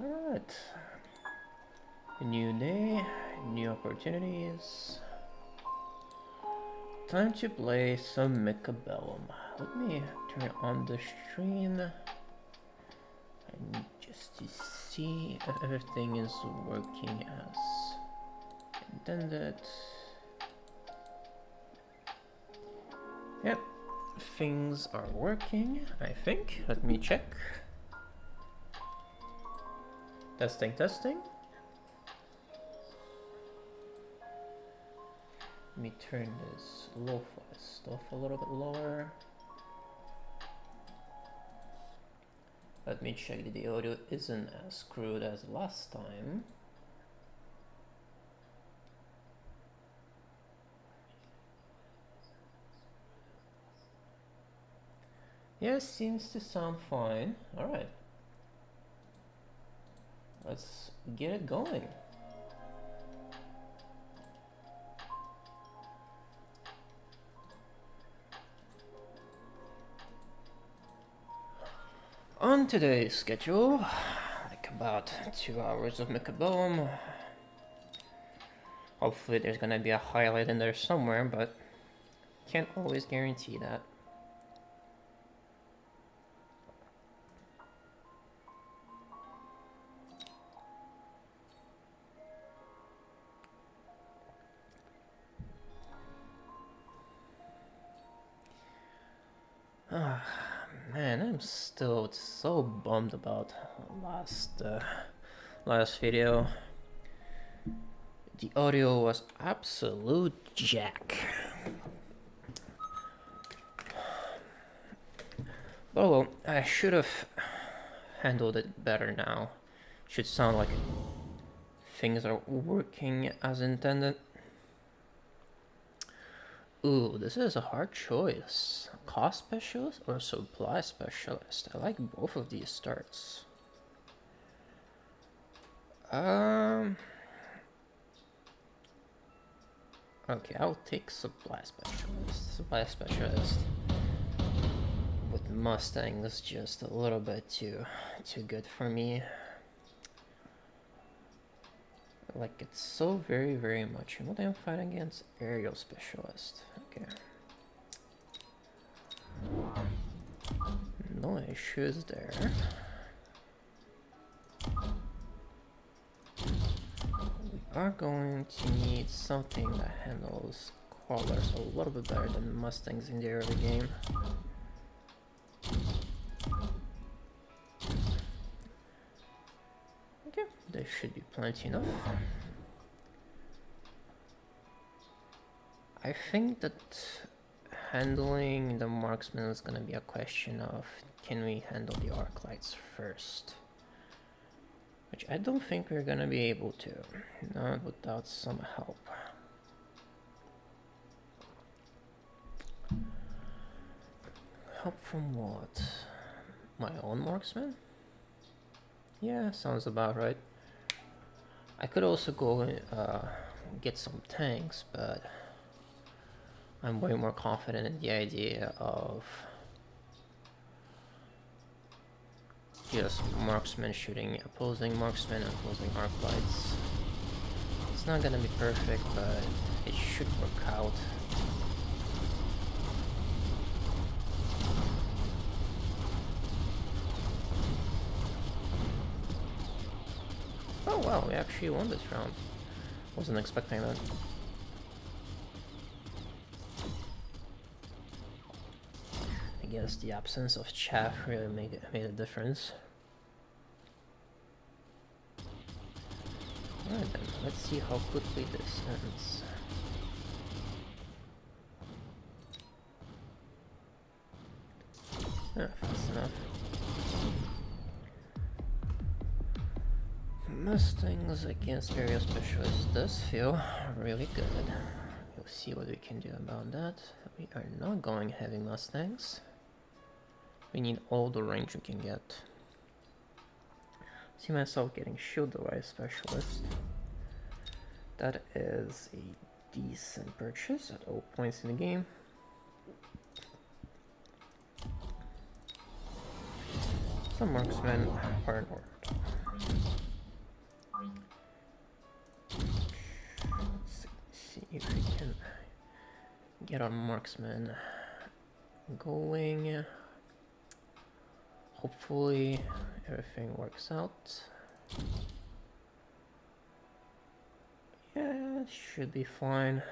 Alright. A new day, new opportunities. Time to play some Mechabellum. Let me turn on the stream and just to see if everything is working as intended. Yep, things are working, I think. Let me check. Testing, testing. Let me turn this lo-fi stuff a little bit lower. Let me check that the audio isn't as screwed as last time. Yeah, seems to sound fine. Alright. Let's get it going. On today's schedule, like about 2 hours of Mechabellum. Hopefully there's gonna be a highlight in there somewhere, but can't always guarantee that. Man, I'm still so bummed about last video. The audio was absolute jack. Oh well, I should have handled it better now. Should sound like things are working as intended. Ooh, this is a hard choice. Cost specialist or supply specialist? I like both of these starts. Okay, I'll take supply specialist. Supply specialist with Mustang is just a little bit too good for me. I like it so very much. And what I'm fighting against? Aerial specialist. Okay. No issues there. We are going to need something that handles crawlers a little bit better than Mustangs in the early game. Okay, there should be plenty enough. I think that handling the marksman is going to be a question of can we handle the arc lights first, which I don't think we're going to be able to, not without some help. Help from what? My own marksman? Yeah, sounds about right. I could also go get some tanks, but I'm way more confident in the idea of just marksmen shooting opposing marksmen and opposing arc lights. It's not gonna be perfect, but it should work out. Oh wow, we actually won this round. Wasn't expecting that. I guess the absence of chaff really made a difference. Alright then, let's see how quickly this ends. Fast enough. Mustangs against aerial specialists does feel really good. We'll see what we can do about that. We are not going heavy Mustangs. We need all the range we can get. See myself getting shield device specialist. That is a decent purchase at all points in the game. Some marksmen are in order. get our marksman going. Hopefully everything works out. Yeah, should be fine.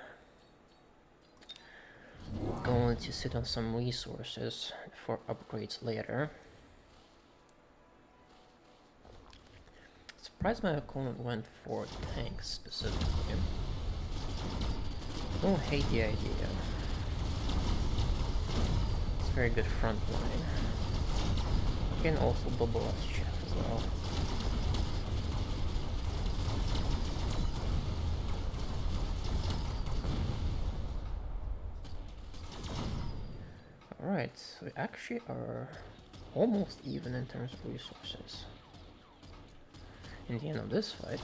Going to sit on some resources for upgrades later. Surprised my opponent went for tanks specifically. Don't hate the idea. It's very good front line. You can also bubble as chef as well. Alright, so we actually are almost even in terms of resources. In the end of this fight.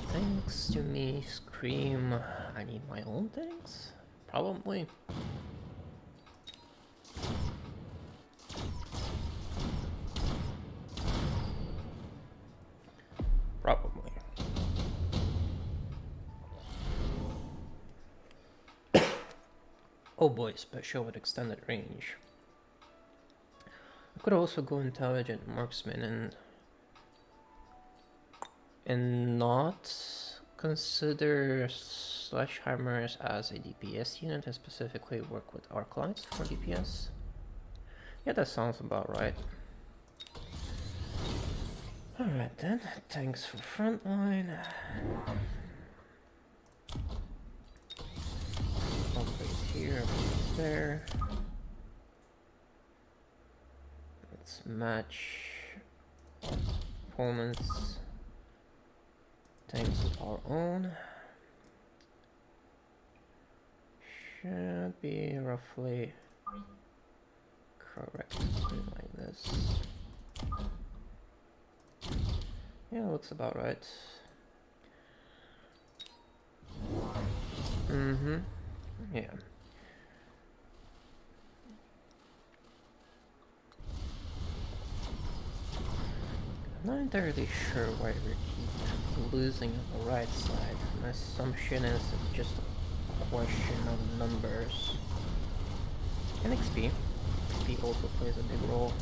Thanks to me, Scream. I need my own things? Probably. Probably. Oh boy, special with extended range. I could also go intelligent marksman and not consider Slashhammers as a DPS unit and specifically work with Arclights for DPS. Yeah, that sounds about right. Alright then, thanks for frontline. Upgrade here, upgrade there. Let's match our opponents' tanks with our own. Should be roughly correct, something like this. Yeah, looks about right. Yeah. I'm not entirely sure why we keep losing on the right side. My assumption is it's just a question of numbers. And XP. XP also plays a big role.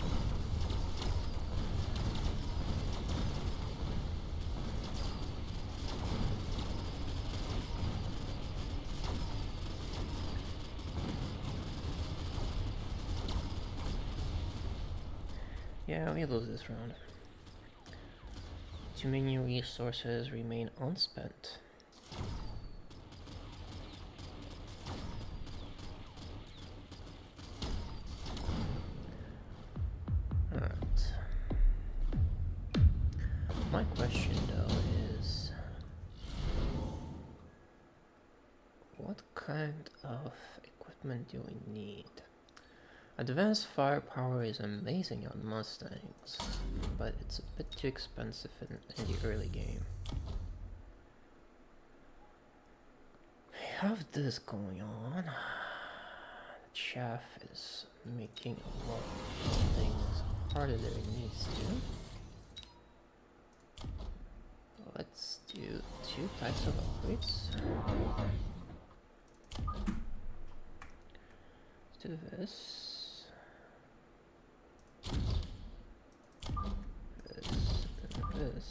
Yeah, we lose this round. Too many resources remain unspent. Alright. My question though is, what kind of equipment do we need? Advanced firepower is amazing on Mustangs, but it's a bit too expensive in the early game. We have this going on. The chaff is making a lot of things harder than it needs to. Let's do 2 types of upgrades. Let's do this. This.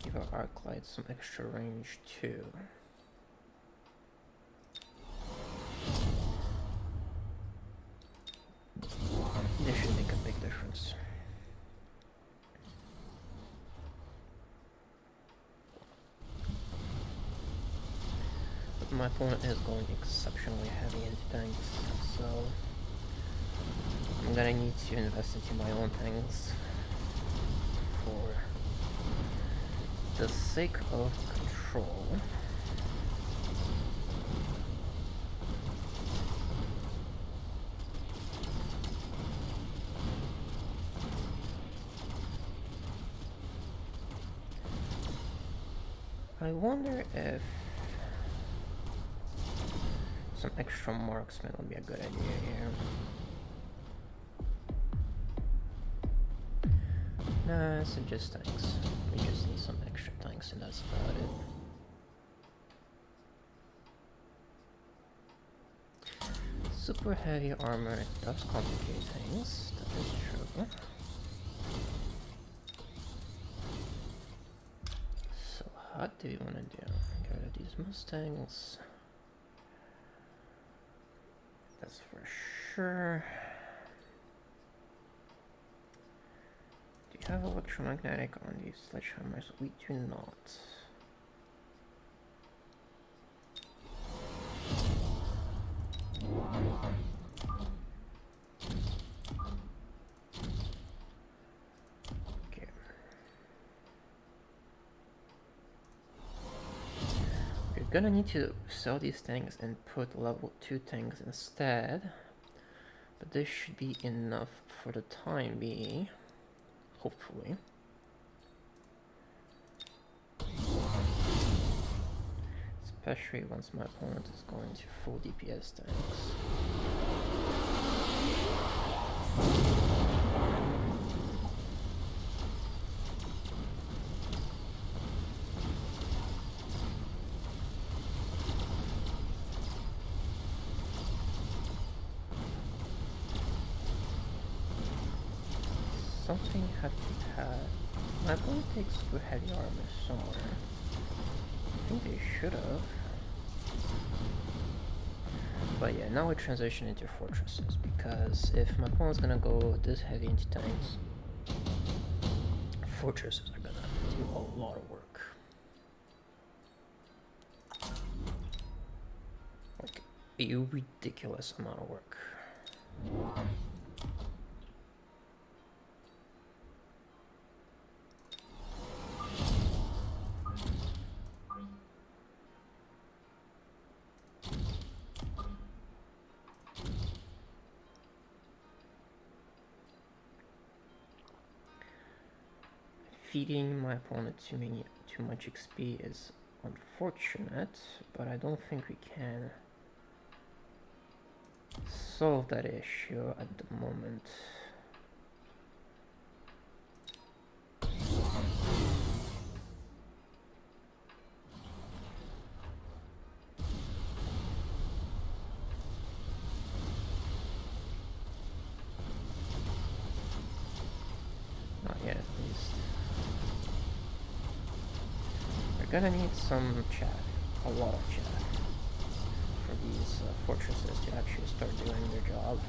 Give our Arclight some extra range too. This should make a big difference. But my opponent is going exceptionally heavy into tanks, so I'm gonna need to invest into my own tanks for the sake of control. I wonder if some extra marksman would be a good idea here. Nah, so just tanks. We just need some extra tanks and that's about it. Super heavy armor does complicate things, that is true. So what do you want to do? Get rid of these Mustangs. That's for sure. Do you have electromagnetic on these sledgehammers? We do not. Okay. We're gonna need to sell these things and put level 2 tanks instead. But this should be enough for the time being. Hopefully. Especially once my opponent is going to full DPS tanks. Something had to have. My opponent takes super heavy armor somewhere. I think they should have. But yeah, now we transition into fortresses, because if my opponent's gonna go this heavy into tanks, fortresses are gonna do a lot of work. Like, a ridiculous amount of work. Feeding my opponent too much XP is unfortunate, but I don't think we can solve that issue at the moment. Not yet, at least. We're gonna need some chaff, a lot of chaff, for these fortresses to actually start doing their job.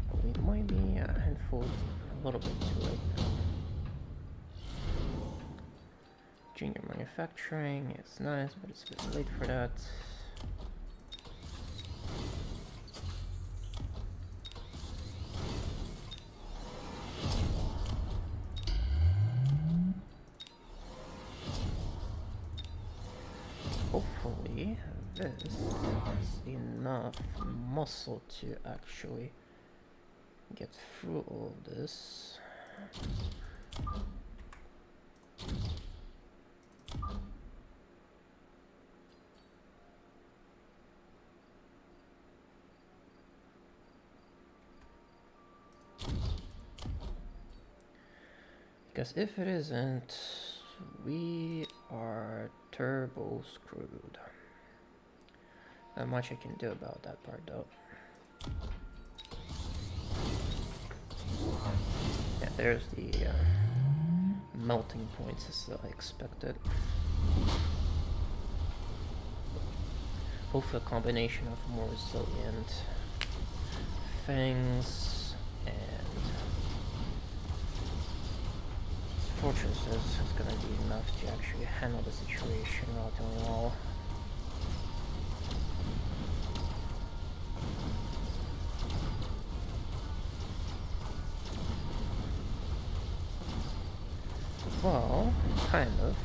But we might be a handful, a little bit too late now. Junior manufacturing is nice, but it's a bit late for that. Hopefully this is enough muscle to actually get through all of this. Because if it isn't, we are turbo screwed. Not much I can do about that part though. Yeah, there's the melting points as I expected. Hopefully a combination of more resilient things and fortresses is gonna be enough to actually handle the situation relatively well. Well, kind of.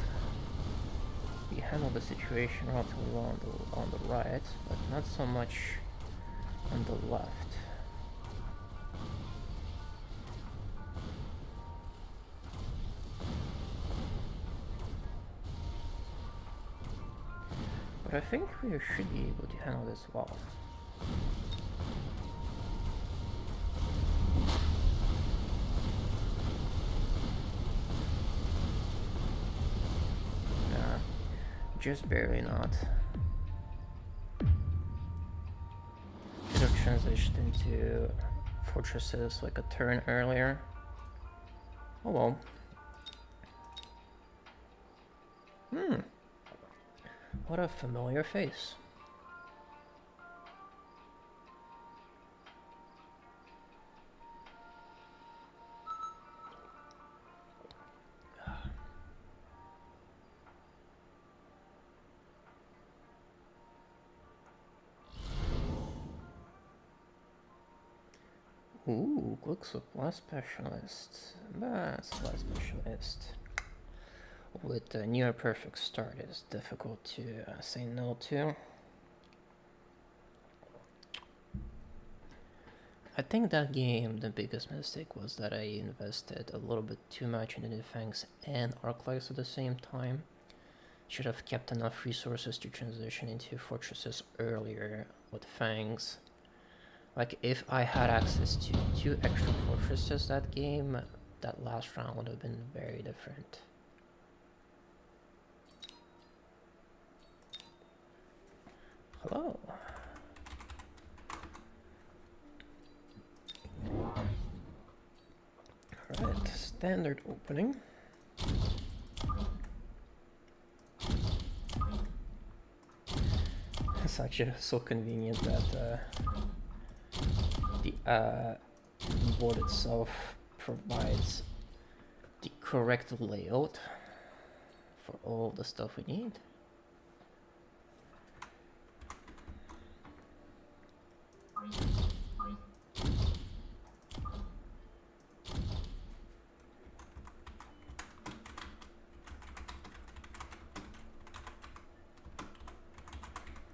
We handled the situation relatively well on the right, but not so much on the left. But I think we should be able to handle this well. Nah, just barely not. Should have transitioned into fortresses like a turn earlier. Oh well. What a familiar face. Ooh, quick supply specialist. That's supply specialist. With a near perfect start, it's difficult to say no to. I think that game, the biggest mistake was that I invested a little bit too much into the Fangs and Arclights at the same time. Should have kept enough resources to transition into fortresses earlier with Fangs. Like, if I had access to 2 extra fortresses that game, that last round would have been very different. Hello. Alright, standard opening. It's actually so convenient that the board itself provides the correct layout for all the stuff we need.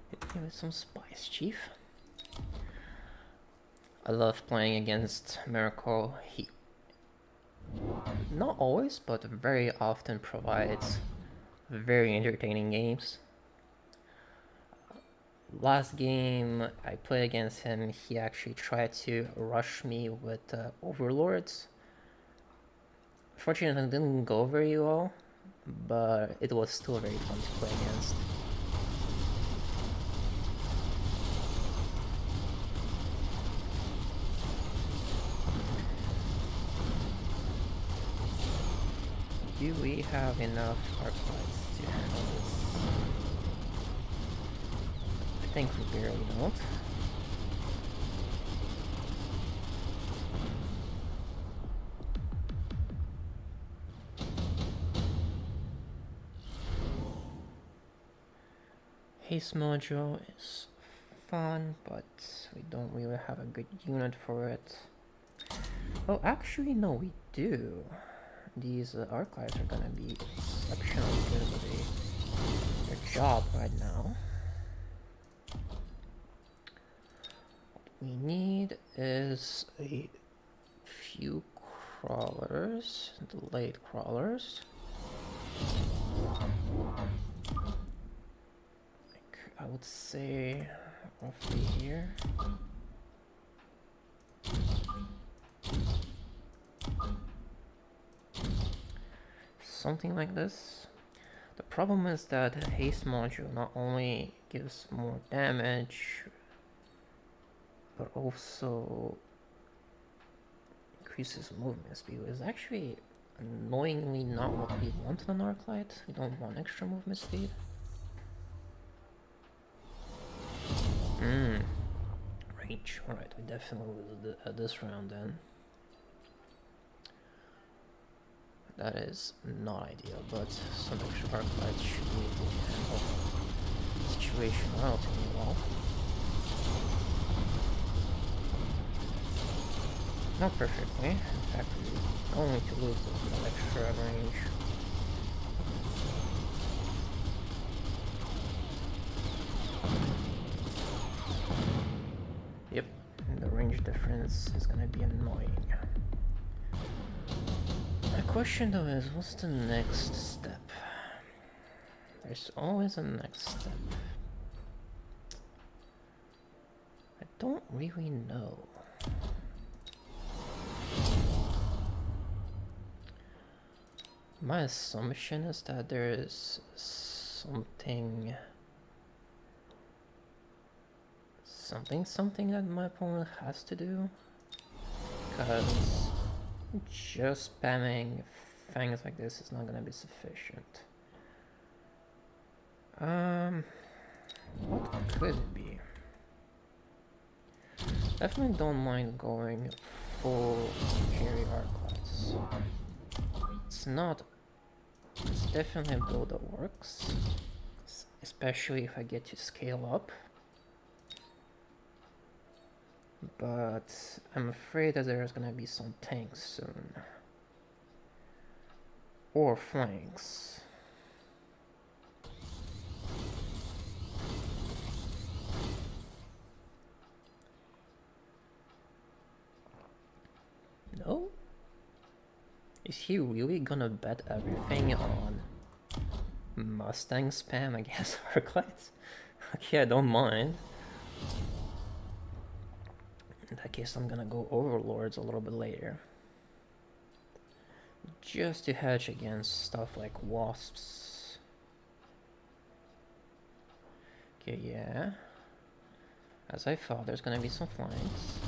Hit me with some spice, Chief. I love playing against Miracle. He not always, but very often provides very entertaining games. Last game I played against him, he actually tried to rush me with Overlords. Fortunately, it didn't go very well, but it was still very fun to play against. Do we have enough Arclights to handle this? I think we barely don't. Haste Mojo is fun, but we don't really have a good unit for it. Oh, actually, no, we do. These Arclights are gonna be exceptionally good at their job right now. What we need is a few crawlers, delayed crawlers. Like, I would say roughly here. Something like this. The problem is that the haste module not only gives more damage, but also increases movement speed. It's actually annoyingly not what we want on an Arclight. We don't want extra movement speed. Range. Alright, we definitely lose this round then. That is not ideal, but some extra Arclights should be able to handle the situation relatively well. Not perfectly. In fact, we only to lose this extra range. Yep, the range difference is gonna be annoying. My question though is, what's the next step? There's always a next step. don't really know. My assumption is that there is something that my opponent has to do, because just spamming things like this is not gonna be sufficient. What could it be? Definitely don't mind going full carry Arclights. It's definitely a build that works, especially if I get to scale up. But I'm afraid that there's gonna be some tanks soon. Or flanks. No? Is he really gonna bet everything on Mustang spam against Arclights? Okay, I don't mind. In that case, I'm gonna go Overlords a little bit later. Just to hedge against stuff like Wasps. Okay, yeah. As I thought, there's gonna be some flanks.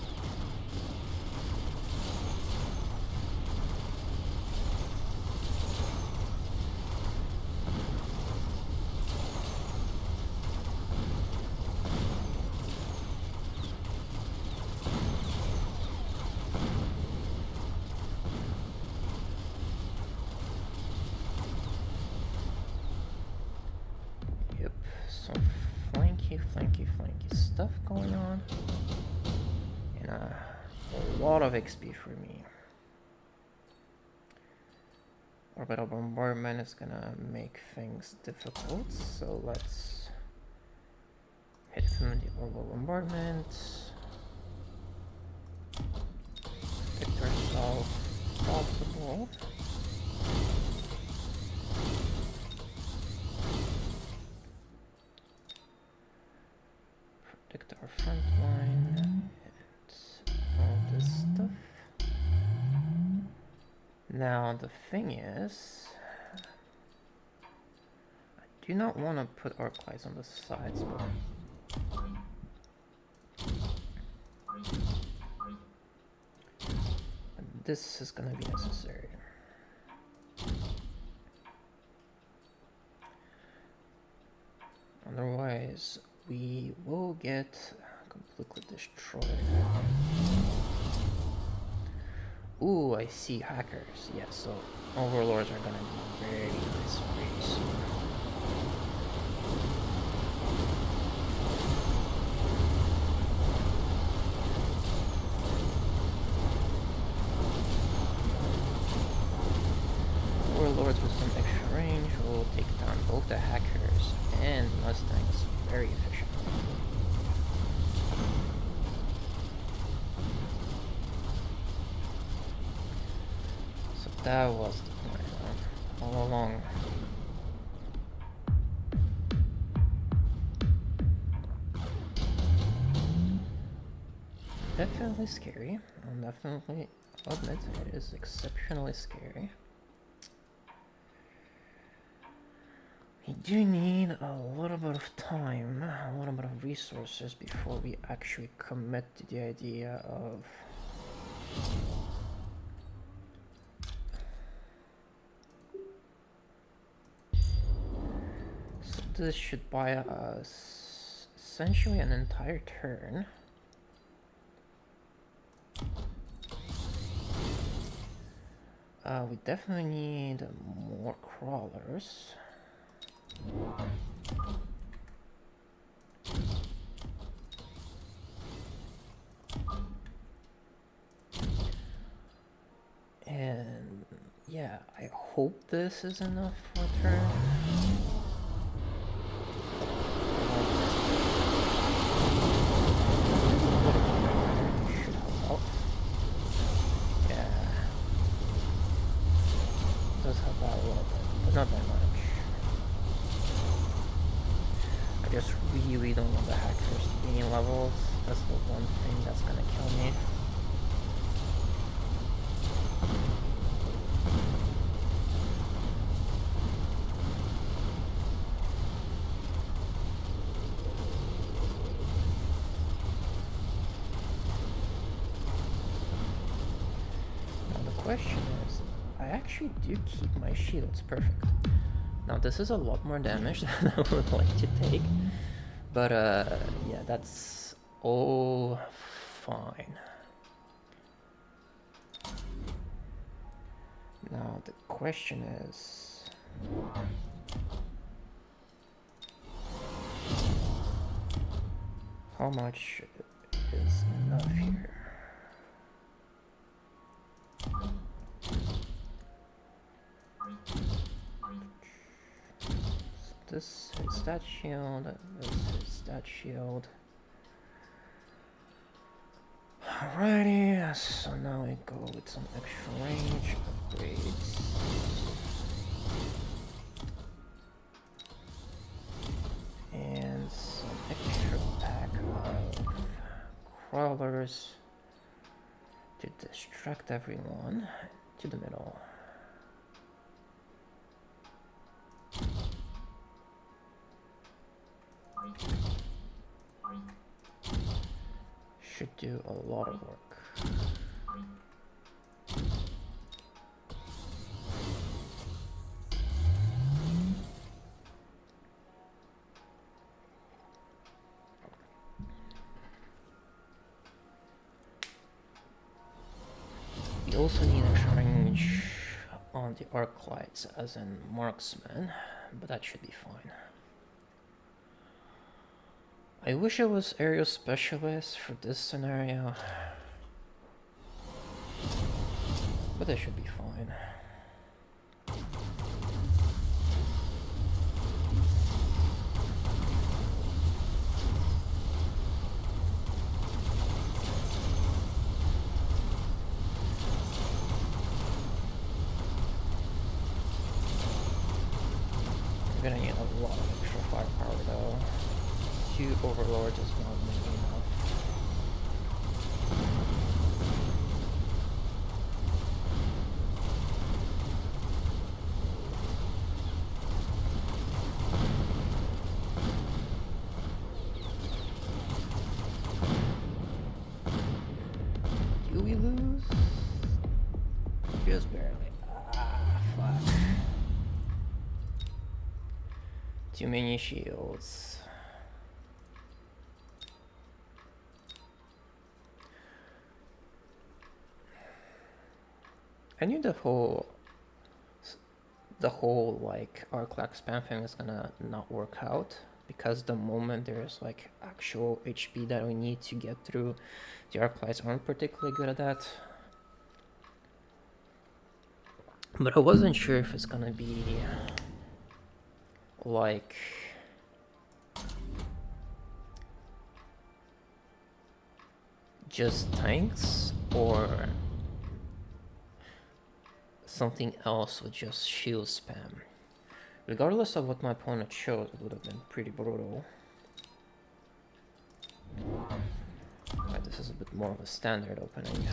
Flanky stuff going on, and a lot of XP for me. Orbital bombardment is gonna make things difficult, so let's hit him with the orbital bombardment. Protect ourselves if possible. Protect our front line and all this stuff. Now the thing is, I do not want to put Arclights on the sides, but this is going to be necessary. Otherwise, we will get completely destroyed. Ooh, I see hackers. Yeah, so Overlords are gonna be very nice very soon. Overlords with some extra range will take down both the hackers and Mustangs very efficiently. So that was the plan all along. Definitely scary. I'll definitely admit it is exceptionally scary. We do need a little bit of time, a little bit of resources before we actually commit to the idea of so this should buy us essentially an entire turn. We definitely need more crawlers. And yeah, I hope this is enough for a turn. Should help out. Yeah. Does help out a little bit, but not that much. I just really don't want the hackers to gain levels. That's the one thing that's gonna kill me. Now the question is, I actually do keep my shields perfect. Now this is a lot more damage than I would like to take, but yeah, that's all fine. Now the question is, how much is enough here? This is that shield, this is that shield. Alrighty, so now we go with some extra range upgrades. And some extra pack of crawlers to distract everyone to the middle. Should do a lot of work. We also need extra range on the arc lights as in marksman, but that should be fine. I wish I was aerial specialist for this scenario, but that should be fine. We're gonna need a lot of extra firepower though. 2 overlords is not maybe enough. Do we lose? Just barely. Ah, fuck. Too many shields. I knew the whole like arc lag spam thing is gonna not work out, because the moment there's like actual HP that we need to get through, the arc lights aren't particularly good at that. But I wasn't sure if it's gonna be like just tanks or something else with just shield spam. Regardless of what my opponent chose, it would have been pretty brutal. Right, this is a bit more of a standard opening.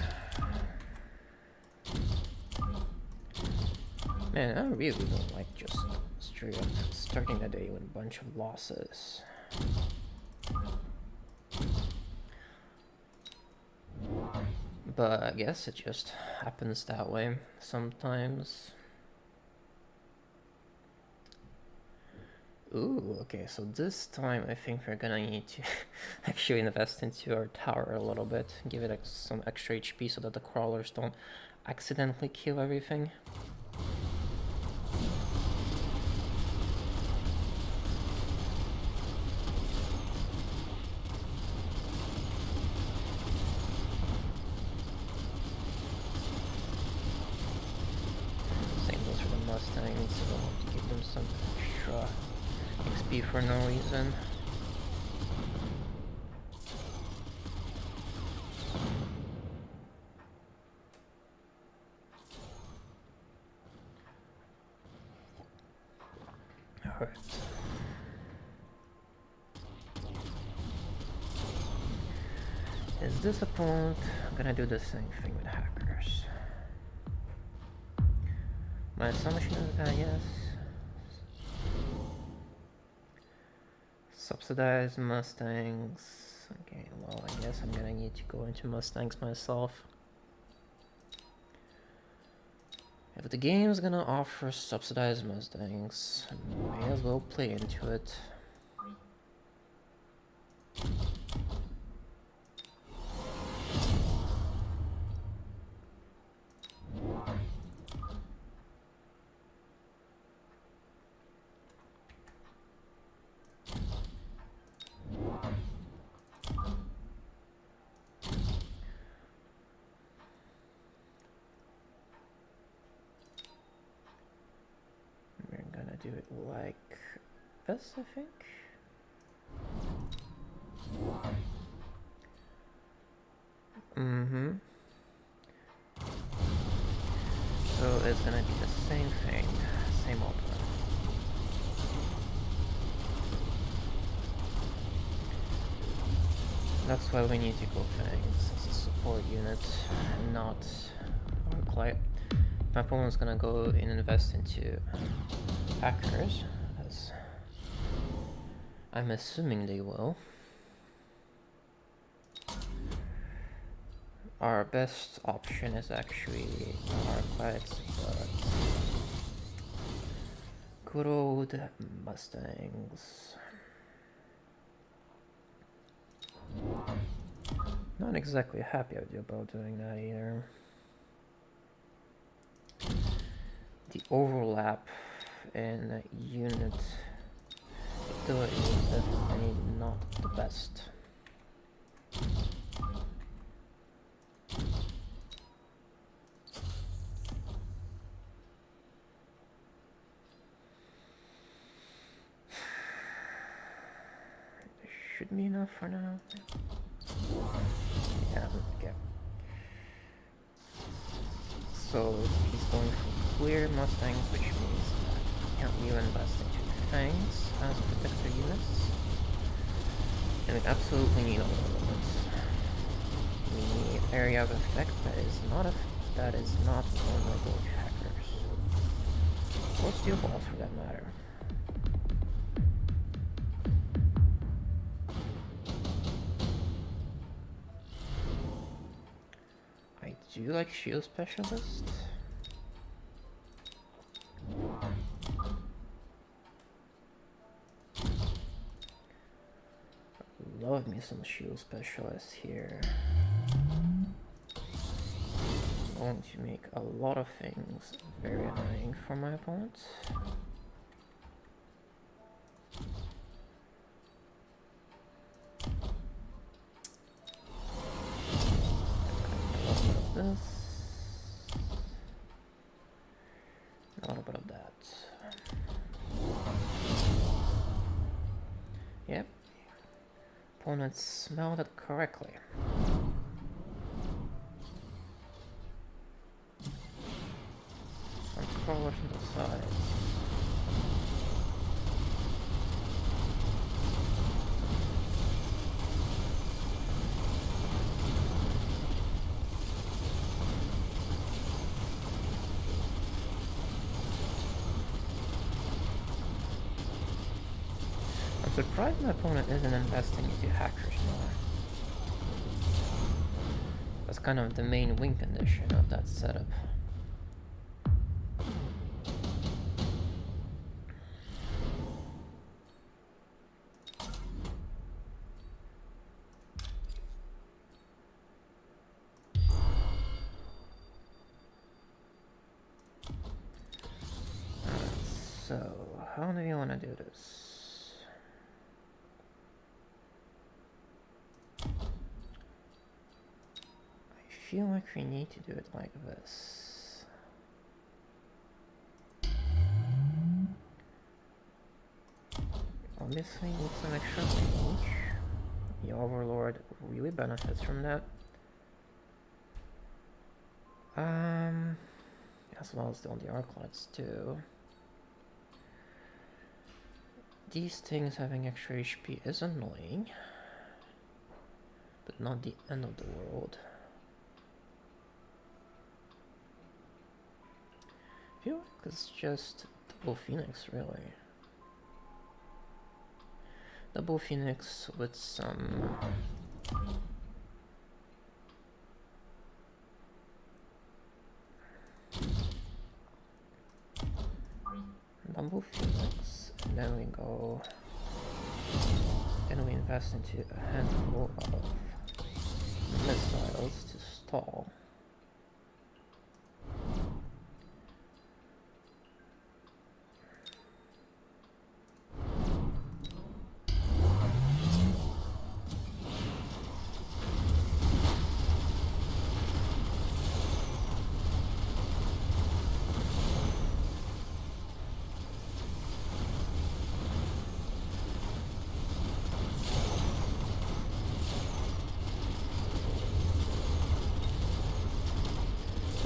Man, I really don't like just straight up starting the day with a bunch of losses. But I guess it just happens that way sometimes. Ooh, okay, so this time I think we're gonna need to actually invest into our tower a little bit, give it some extra HP so that the crawlers don't accidentally kill everything. So we'll have to give them some extra XP for no reason. Alright. Is this opponent gonna do the same thing with hackers? My assumption is that yes. Subsidized Mustangs. Okay, well, I guess I'm gonna need to go into Mustangs myself. If the game's gonna offer subsidized Mustangs, I may as well play into it. We're gonna do it like this, I think. So it's gonna be the same thing, same old one. That's why we need to go Fangs as a support unit, not Arclight. My opponent's gonna go and invest into hackers, as I'm assuming they will. Our best option is actually Arclights, but good old Mustangs. Not exactly happy about doing that either. The overlap in unit ability is definitely not the best. Should be enough for now. Yeah, okay. So he's going for clear Mustangs, which means that he can't be investing into Fangs as protector units. And we absolutely need all of it. We need area of effect that is not vulnerable to hackers. Or steel balls for that matter. I do like shield specialist. Love me some shield specialist here. Going to make a lot of things very annoying for my opponent. A little bit of this. A little bit of that. Yep. Opponent smelled it correctly. Some crawlers on the sides. I'm surprised my opponent isn't investing into hackers more. That's kind of the main win condition of that setup. So, how do you want to do this? I feel like we need to do it like this. Obviously, need some extra range. The Overlord really benefits from that. As well as on the Arclights too. These things having extra HP is annoying. but not the end of the world. I feel like it's just double Phoenix, really. Double Phoenix with some... Double Phoenix, and then we go... Then we invest into a handful of missiles to stall.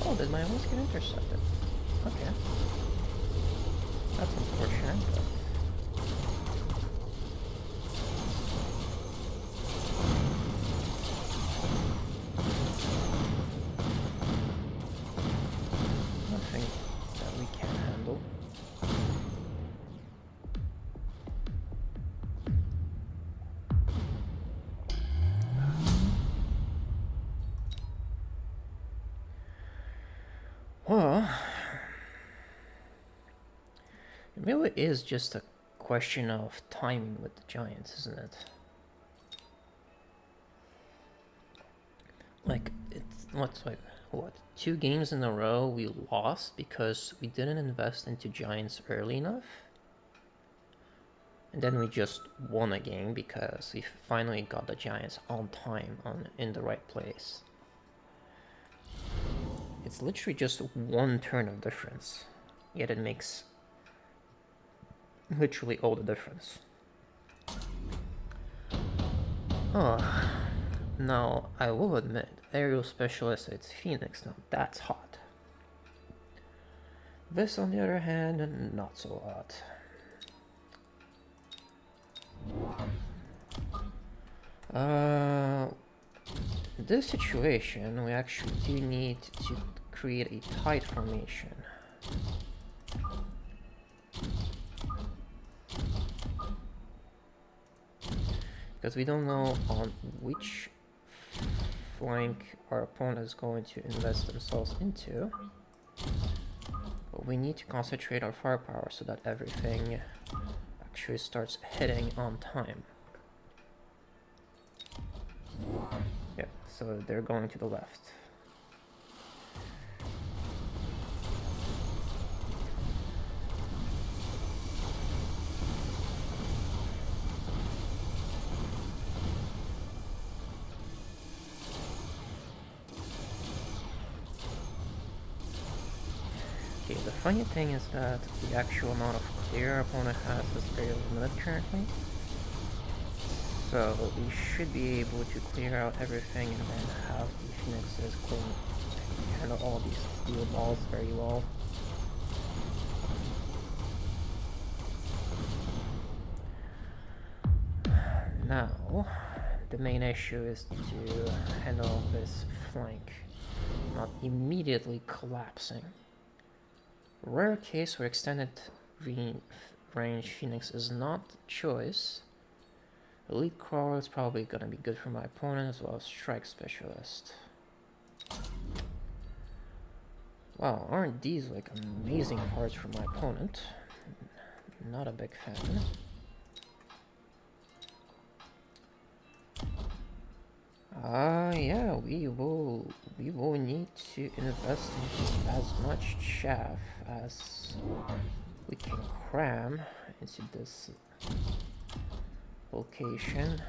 Oh, did my almost get intercepted? Okay. That's unfortunate, but... nothing that we can't handle. Well, it really is just a question of timing with the Giants, isn't it? Like, it's what's like, what, 2 games in a row we lost because we didn't invest into Giants early enough? And then we just won a game because we finally got the Giants on time, in the right place. It's literally just 1 turn of difference, yet it makes literally all the difference. Oh, now I will admit, aerial specialist, it's Phoenix, now that's hot. This, on the other hand, not so hot. In this situation, we actually do need to create a tight formation. Because we don't know on which flank our opponent is going to invest themselves into. But we need to concentrate our firepower so that everything actually starts hitting on time. Yeah, so they're going to the left. Okay, the funny thing is that the actual amount of clear our opponent has is very limited currently. So we should be able to clear out everything and then have the Phoenixes handle all these steel balls very well. Now, the main issue is to handle this flank not immediately collapsing. Rare case where extended range Phoenix is not the choice. Elite Crawler is probably going to be good for my opponent, as well as Strike Specialist. Wow, aren't these like amazing cards for my opponent? Not a big fan. Yeah, we will need to invest into as much chaff as we can cram into this location.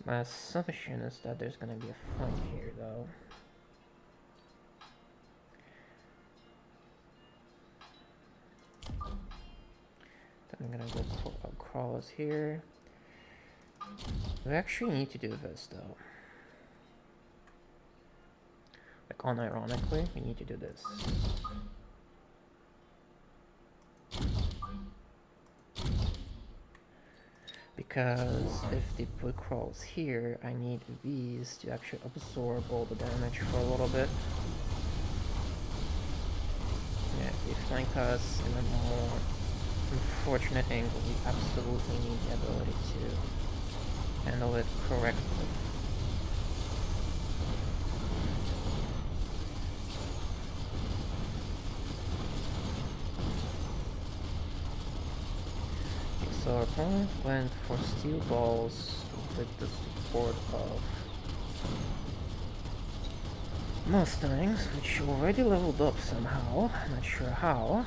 My assumption is that there's gonna be a flank here, though. Then I'm gonna go crawlers here. We actually need to do this, though. Like, unironically, we need to do this. Because if they put crawls here, I need these to actually absorb all the damage for a little bit. Yeah, if they flank us in a more unfortunate angle, we absolutely need the ability to handle it correctly. So our opponent went for steel balls with the support of Mustangs, which already leveled up somehow, not sure how.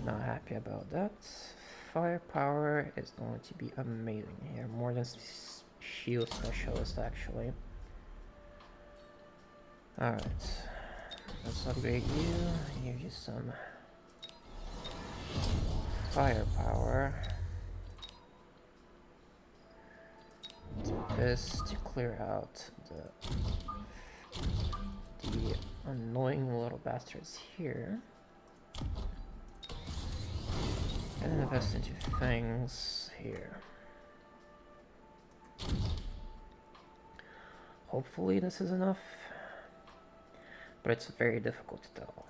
Not happy about that. Firepower is going to be amazing here, more than shield specialist actually. Alright, let's upgrade you, give you some firepower. Do this to clear out the annoying little bastards here. And invest into things here. Hopefully this is enough, but it's very difficult to tell.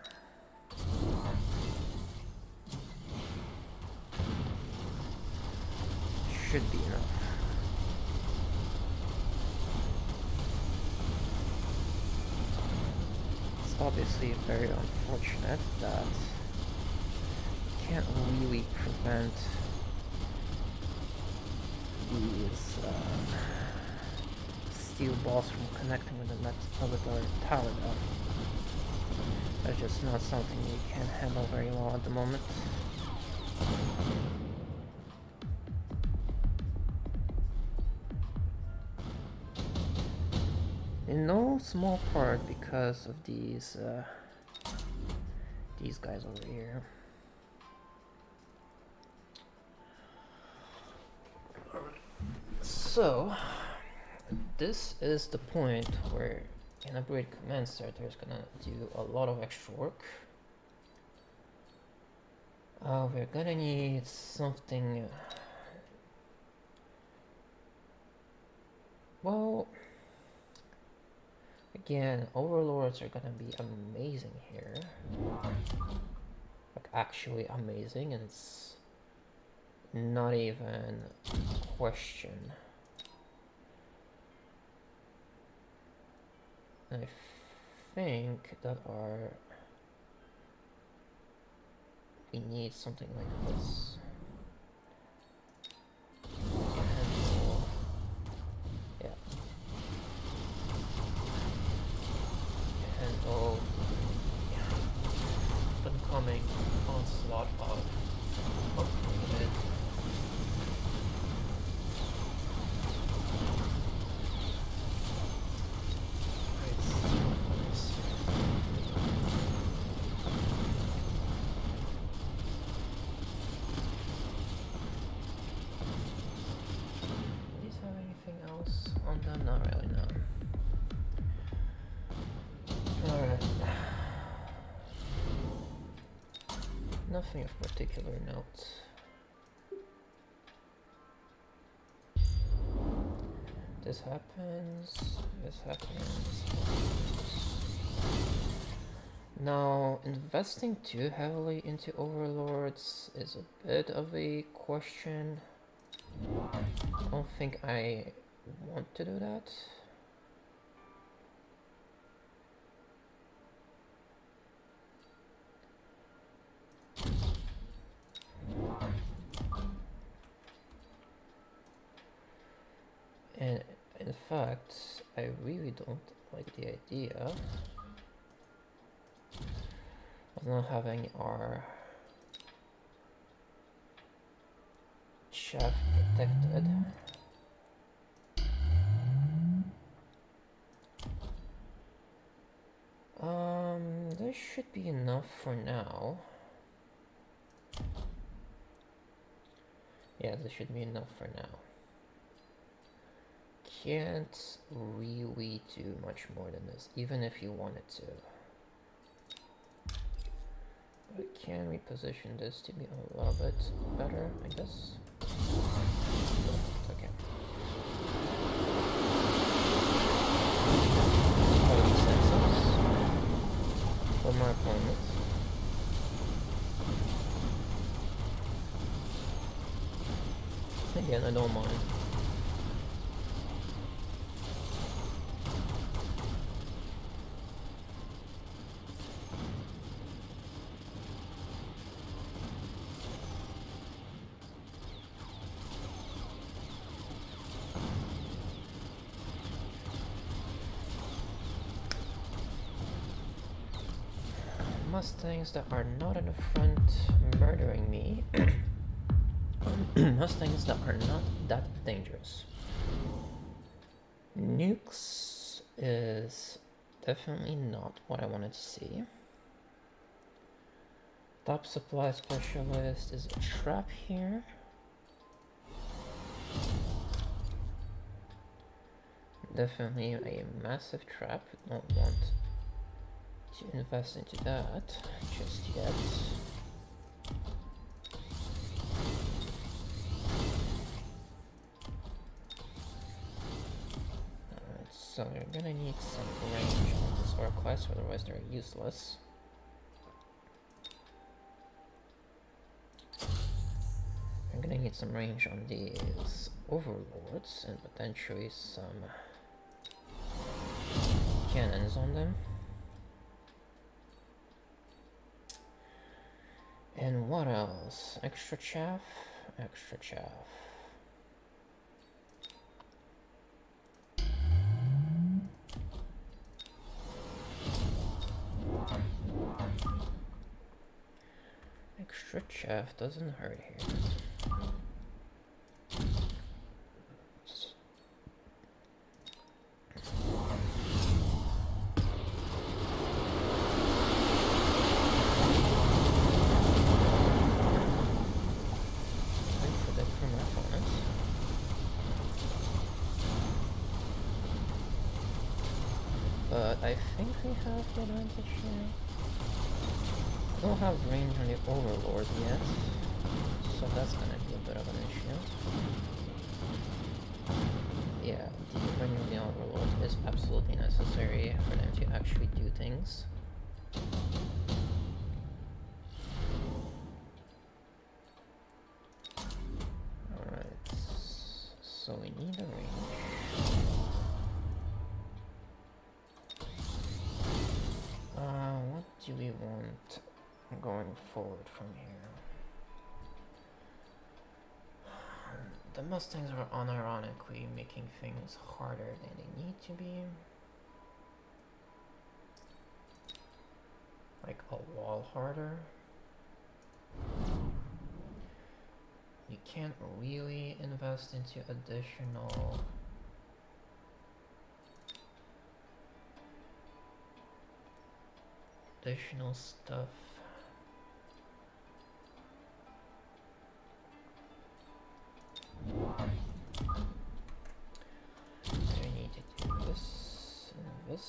Should be enough. It's obviously very unfortunate that you can't really prevent these steel balls from connecting with the tower though. That's just not something you can handle very well at the moment. In no small part because of these guys over here. So this is the point where an upgrade command starter is gonna do a lot of extra work. We're gonna need something. Well, again, overlords are gonna be amazing here. Like actually amazing, and it's not even a question. I think that we need something like this. Yeah. Handle incoming onslaught of upgraded. On them? Not really, no. Alright. Nothing of particular note. This happens. Now, investing too heavily into overlords is a bit of a question. I don't think I want to do that. And in fact, I really don't like the idea of not having our shaft protected. This should be enough for now. Yeah, this should be enough for now. Can't really do much more than this, even if you wanted to. But can we position this to be a little bit better, I guess? Okay. Quality senses for my opponents. Again, I don't mind. Mustangs that are not in the front murdering me. Mustangs that are not that dangerous. Nukes is definitely not what I wanted to see. Top supply specialist is a trap here. Definitely a massive trap. Don't want to invest into that just yet. Alright, so you're gonna need some range on this Orquest, otherwise they're useless. I'm gonna need some range on these overlords and potentially some cannons on them. And what else? Extra chaff? Extra chaff. Extra chaff doesn't hurt here. But I think we have the advantage here. I don't have range on the Overlord yet, so that's gonna be a bit of an issue. Yeah, the range on the Overlord is absolutely necessary for them to actually do things. Alright, so we need a range. What do we want going forward from here? The Mustangs are unironically making things harder than they need to be. Like a wall harder. You can't really invest into additional stuff. I need to do this and this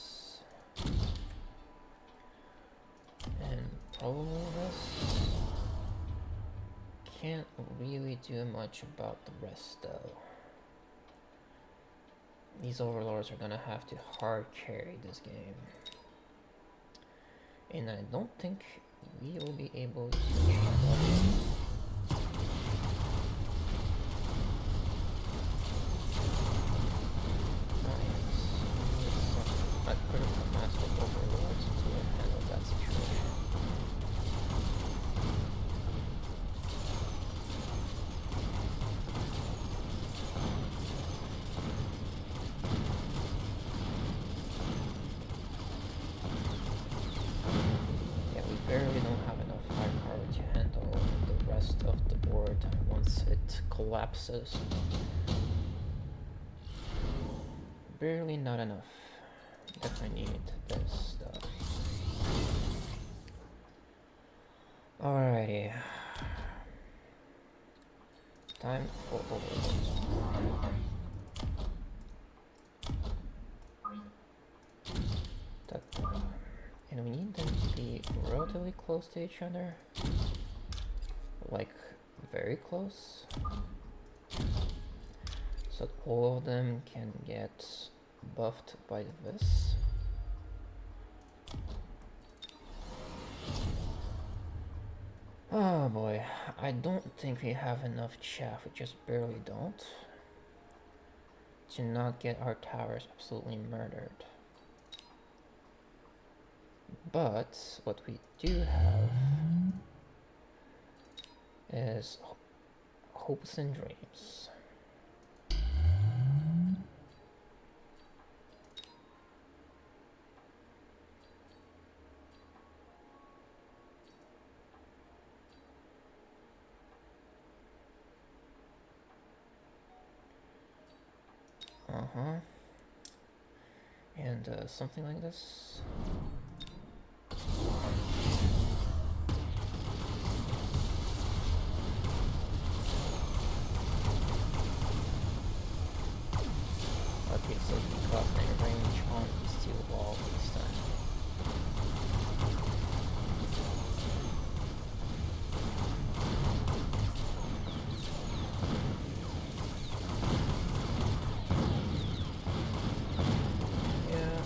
and probably this. Can't really do much about the rest though. These overlords are gonna have to hard carry this game. And I don't think we will be able to handle it. Nice. A critical mass of overlords to handle that situation. Barely don't have enough firepower to handle the rest of the board once it collapses. Barely not enough. Definitely need this stuff. Alrighty. Time for overload. And we need them to be be relatively close to each other. Like, very close. So that all of them can get buffed by this. Oh boy, I don't think we have enough chaff, we just barely don't, to not get our towers absolutely murdered. But what we do have is hopes and dreams. And something like this. Okay, so he got my range on the steel wall this time. Yeah,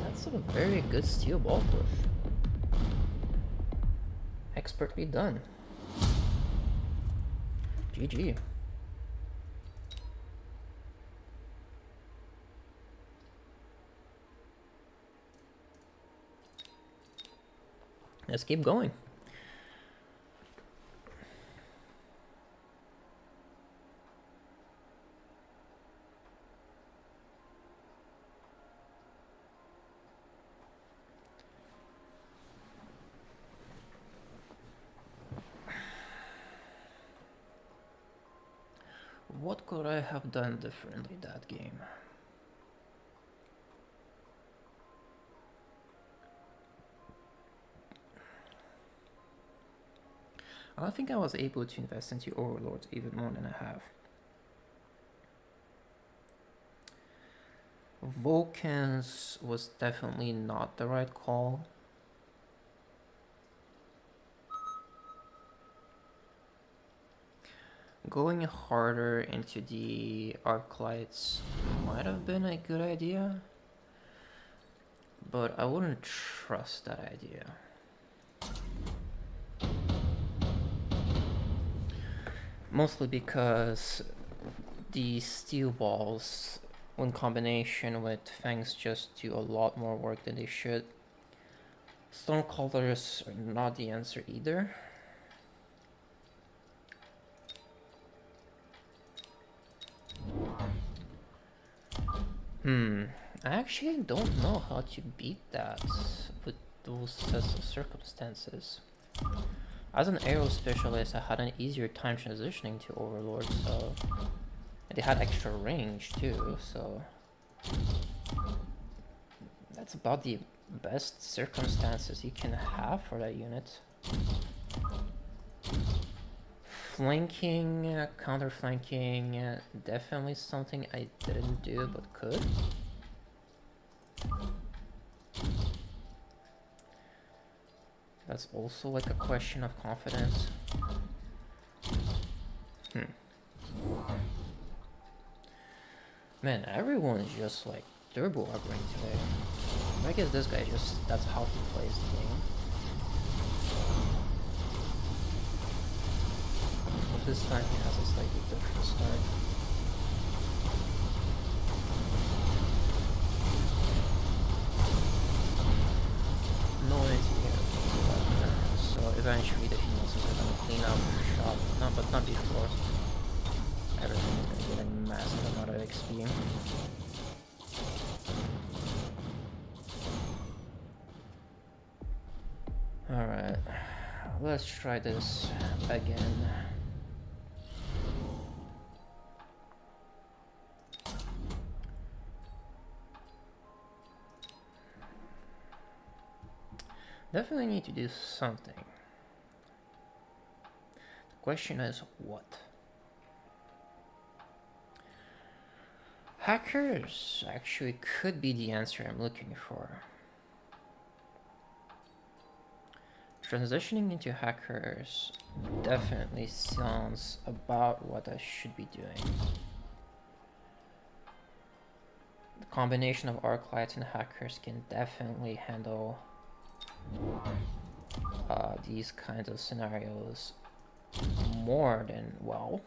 that's a very good steel ball push. Expertly done. GG. Let's keep going. What could I have done differently that game? I don't think I was able to invest into Overlords even more than I have. Vulcans was definitely not the right call. Going harder into the Arclights might have been a good idea, but I wouldn't trust that idea. Mostly because the steel balls, in combination with Fangs, just do a lot more work than they should. Stormcallers are not the answer either. I actually don't know how to beat that with those sets of circumstances. As an aero specialist, I had an easier time transitioning to Overlord, so... And they had extra range too, so... That's about the best circumstances you can have for that unit. Flanking, counter-flanking, definitely something I didn't do but could. That's also like a question of confidence. Man, everyone is just like turbo aggroing today. I guess this guy just, that's how he plays the game. But this time he has a slightly different start. No anti-air, so eventually the Phoenixes are gonna clean up shop, no, but not before. Everything is gonna get a massive amount of XP. Alright, let's try this again. Definitely need to do something. The question is what? Hackers actually could be the answer I'm looking for. Transitioning into hackers definitely sounds about what I should be doing. The combination of arc lights and hackers can definitely handle these kinds of scenarios more than well.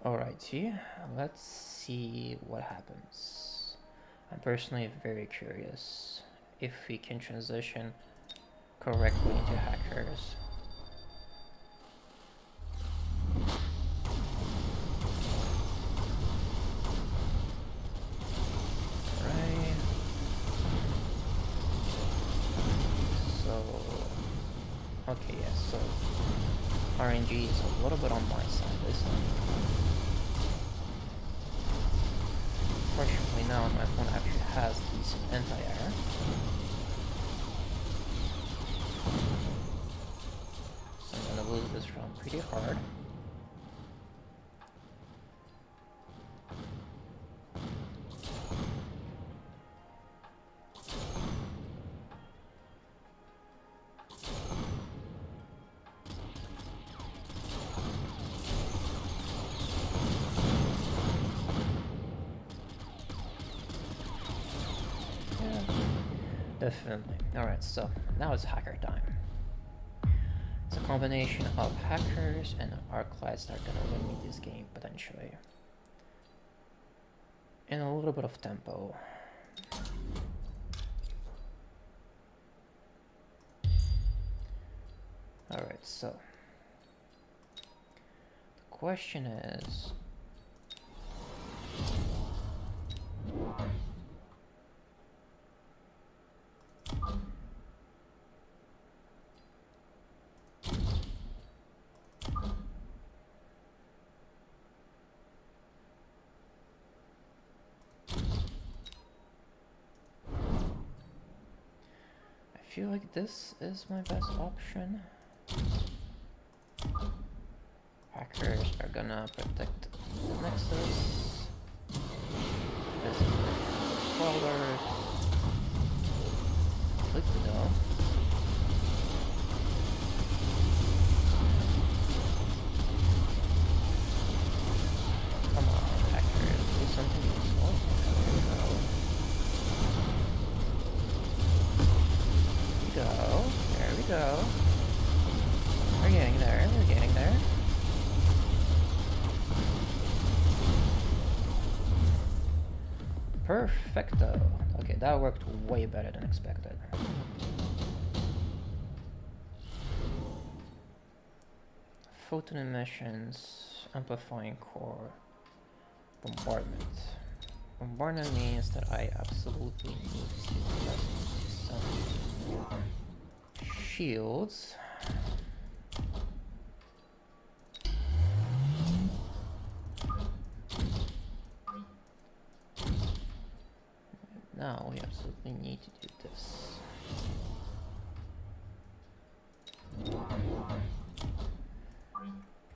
Alrighty, let's see what happens. I'm personally very curious if we can transition correctly into hackers. Right. So, okay, yes, so RNG is a little bit on my side this time. Fortunately now my phone actually has decent anti-air. So I'm gonna lose this round pretty hard. Definitely. Alright, so now it's hacker time. It's a combination of hackers and arc lights that are gonna win me this game, potentially. And a little bit of tempo. Alright, so the question is, I feel like this is my best option. Hackers are gonna protect the Nexus. This is the crawlers. Click the door. Come on, hackers, do something useful. There we go. There we go. We're getting there. We're getting there. Perfecto. Okay, that worked way better than expected. Photon emissions, amplifying core, bombardment. Bombardment means that I absolutely need to invest some shields. Now we absolutely need to do this.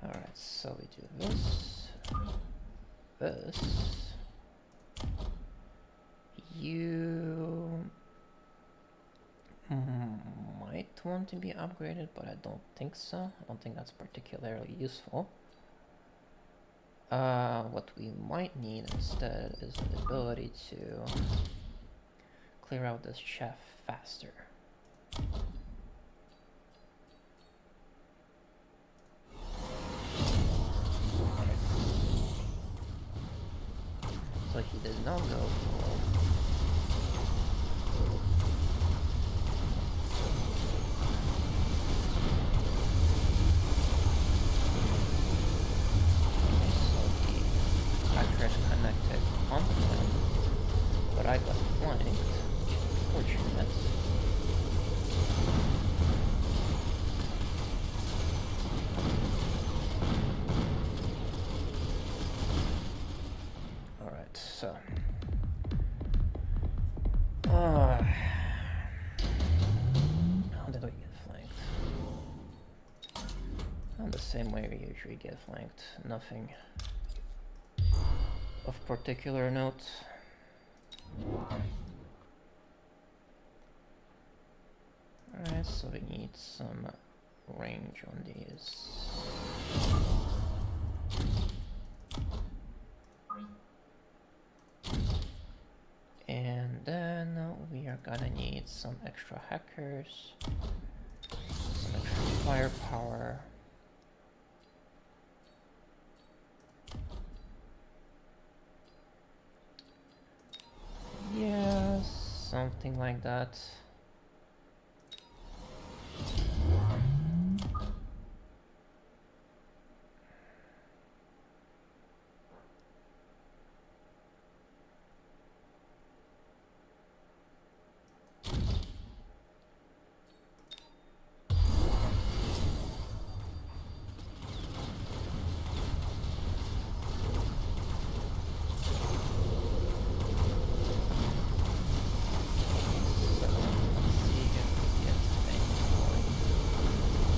Alright, so we do this, this. You might want to be upgraded, but I don't think so. I don't think that's particularly useful. What we might need instead is the ability to clear out this chef faster. So he did not go for connected on the flank, but I got flanked. Fortunate. Alright, so how did we get flanked? And the same way we usually get flanked. Nothing of particular note. Alright, so we need some range on these. And then we are gonna need some extra hackers, some extra firepower. Yeah, something like that.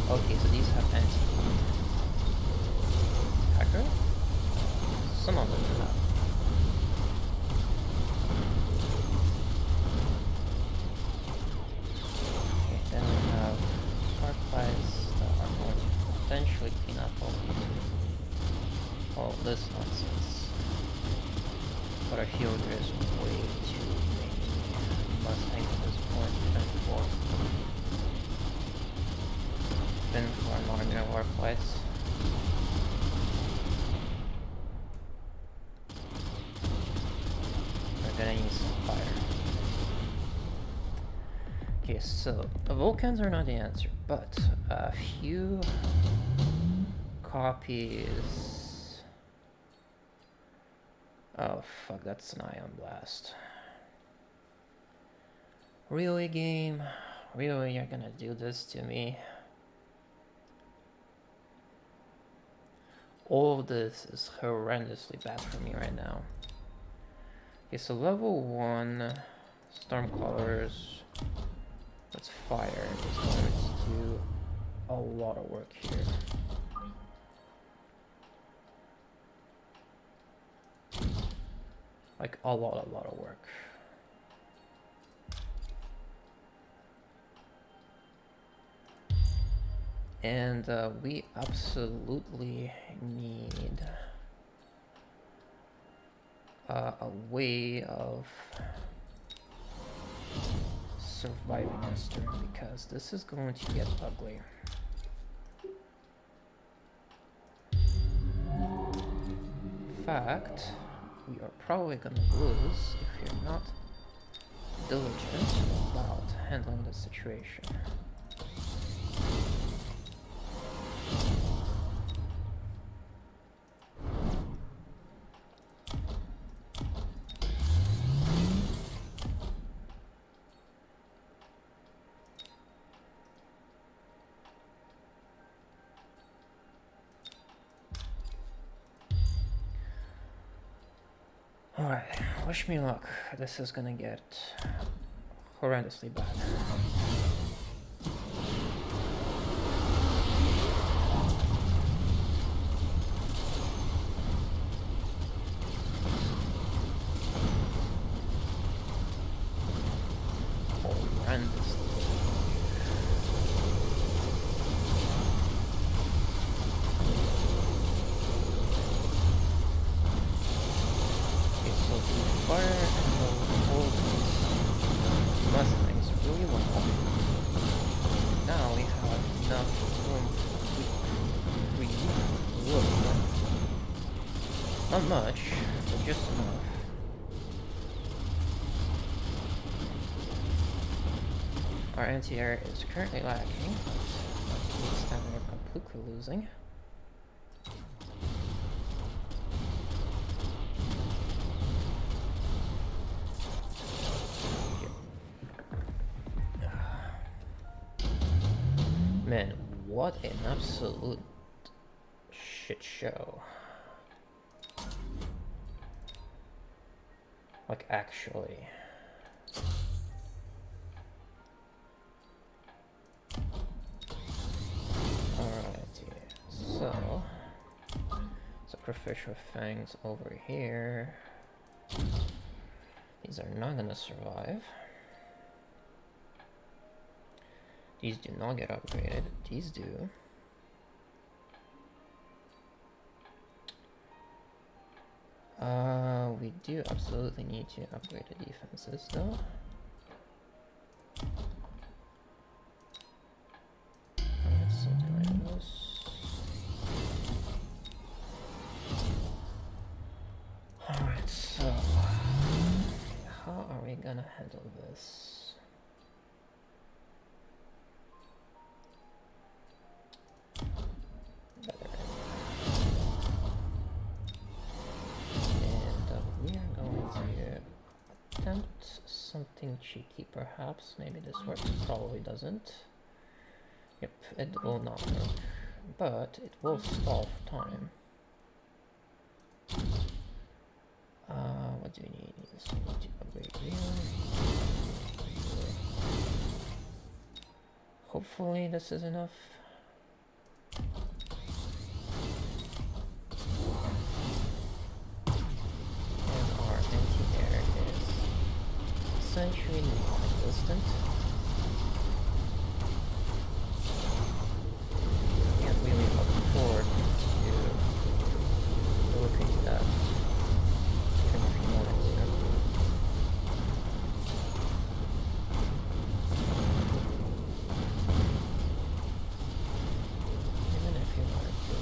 Okay, so these have anti-hacker? Some of them have. Okay, then we have sparklights that are going to potentially clean up all this nonsense. But I feel there is way too many Mustangs at this point to fend for. For normal warp lights. We're gonna need some fire. Okay, so Vulcans are not the answer, but a few copies. Oh fuck, that's an ion blast. Really, game? Really, you're gonna do this to me? All of this is horrendously bad for me right now. Okay, so level 1, Stormcallers, let's fire, is going to do a lot of work here. Like a lot of work. And we absolutely need a way of surviving this turn, because this is going to get ugly. In fact, we are probably gonna lose if you're not diligent about handling the situation. Alright, wish me luck. This is gonna get horrendously bad. Horrendously. Fire and hold Mustangs really well. Now we have enough room to reload. Not much, but just enough. Our anti-air is currently lacking, but this time we're completely losing. Man, what an absolute shit show. Like, actually. Alright, yes. Sacrificial fangs over here. These are not gonna survive. These do not get upgraded. These do. We do absolutely need to upgrade the defenses though. Alright, something like this. Alright, so how are we gonna handle this? Something cheeky perhaps. Maybe this works. Probably doesn't. Yep, it will not work, but it will stall time. What do we need? So we need to upgrade here. Hopefully this is enough. Essentially non-existent. Can't really afford to look into that even a few moments, you know? Even if you wanted to,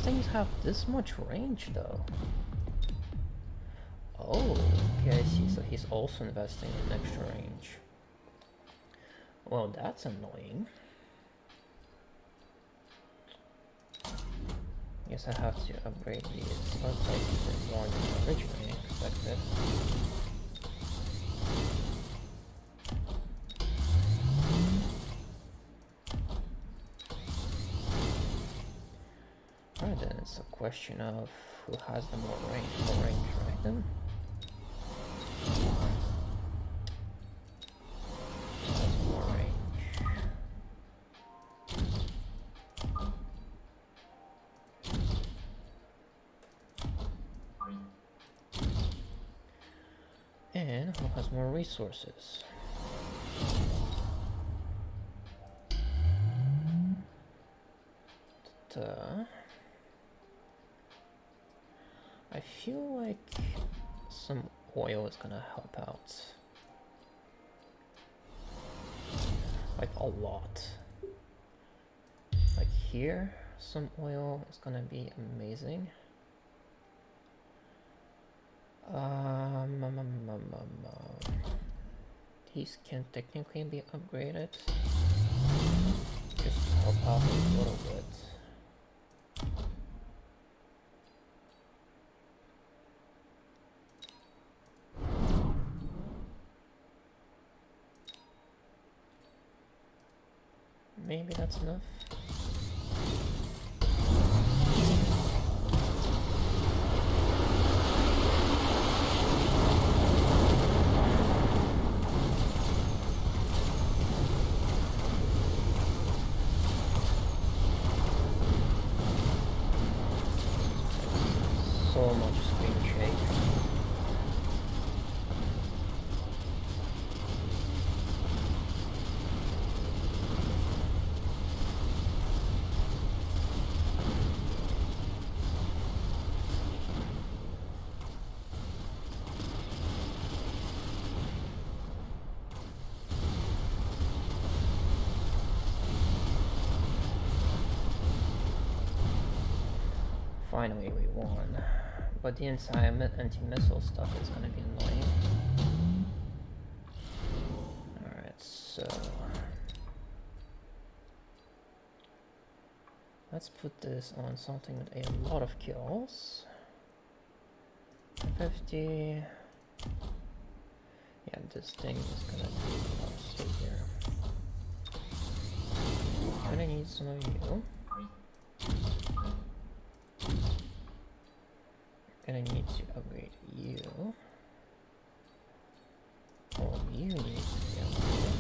things have this much range though. Oh, okay, I see. So he's also investing in extra range. Well, that's annoying. Guess I have to upgrade these. Looks like even more than originally expected. Alright, then it's a question of who has the more range, right then? Who has more range? And who has more resources? I feel like some oil is gonna help out. Like a lot. Like here, some oil is gonna be amazing. These can technically be upgraded. Just help out a little bit. Maybe that's enough. So much screen shake. Finally we won, but the anti-missile stuff is gonna be annoying. Alright, so let's put this on something with a lot of kills. 50. Yeah, this thing is gonna do a lot of see here. Gonna need some of you. Gonna need to upgrade you. All you need to be upgraded.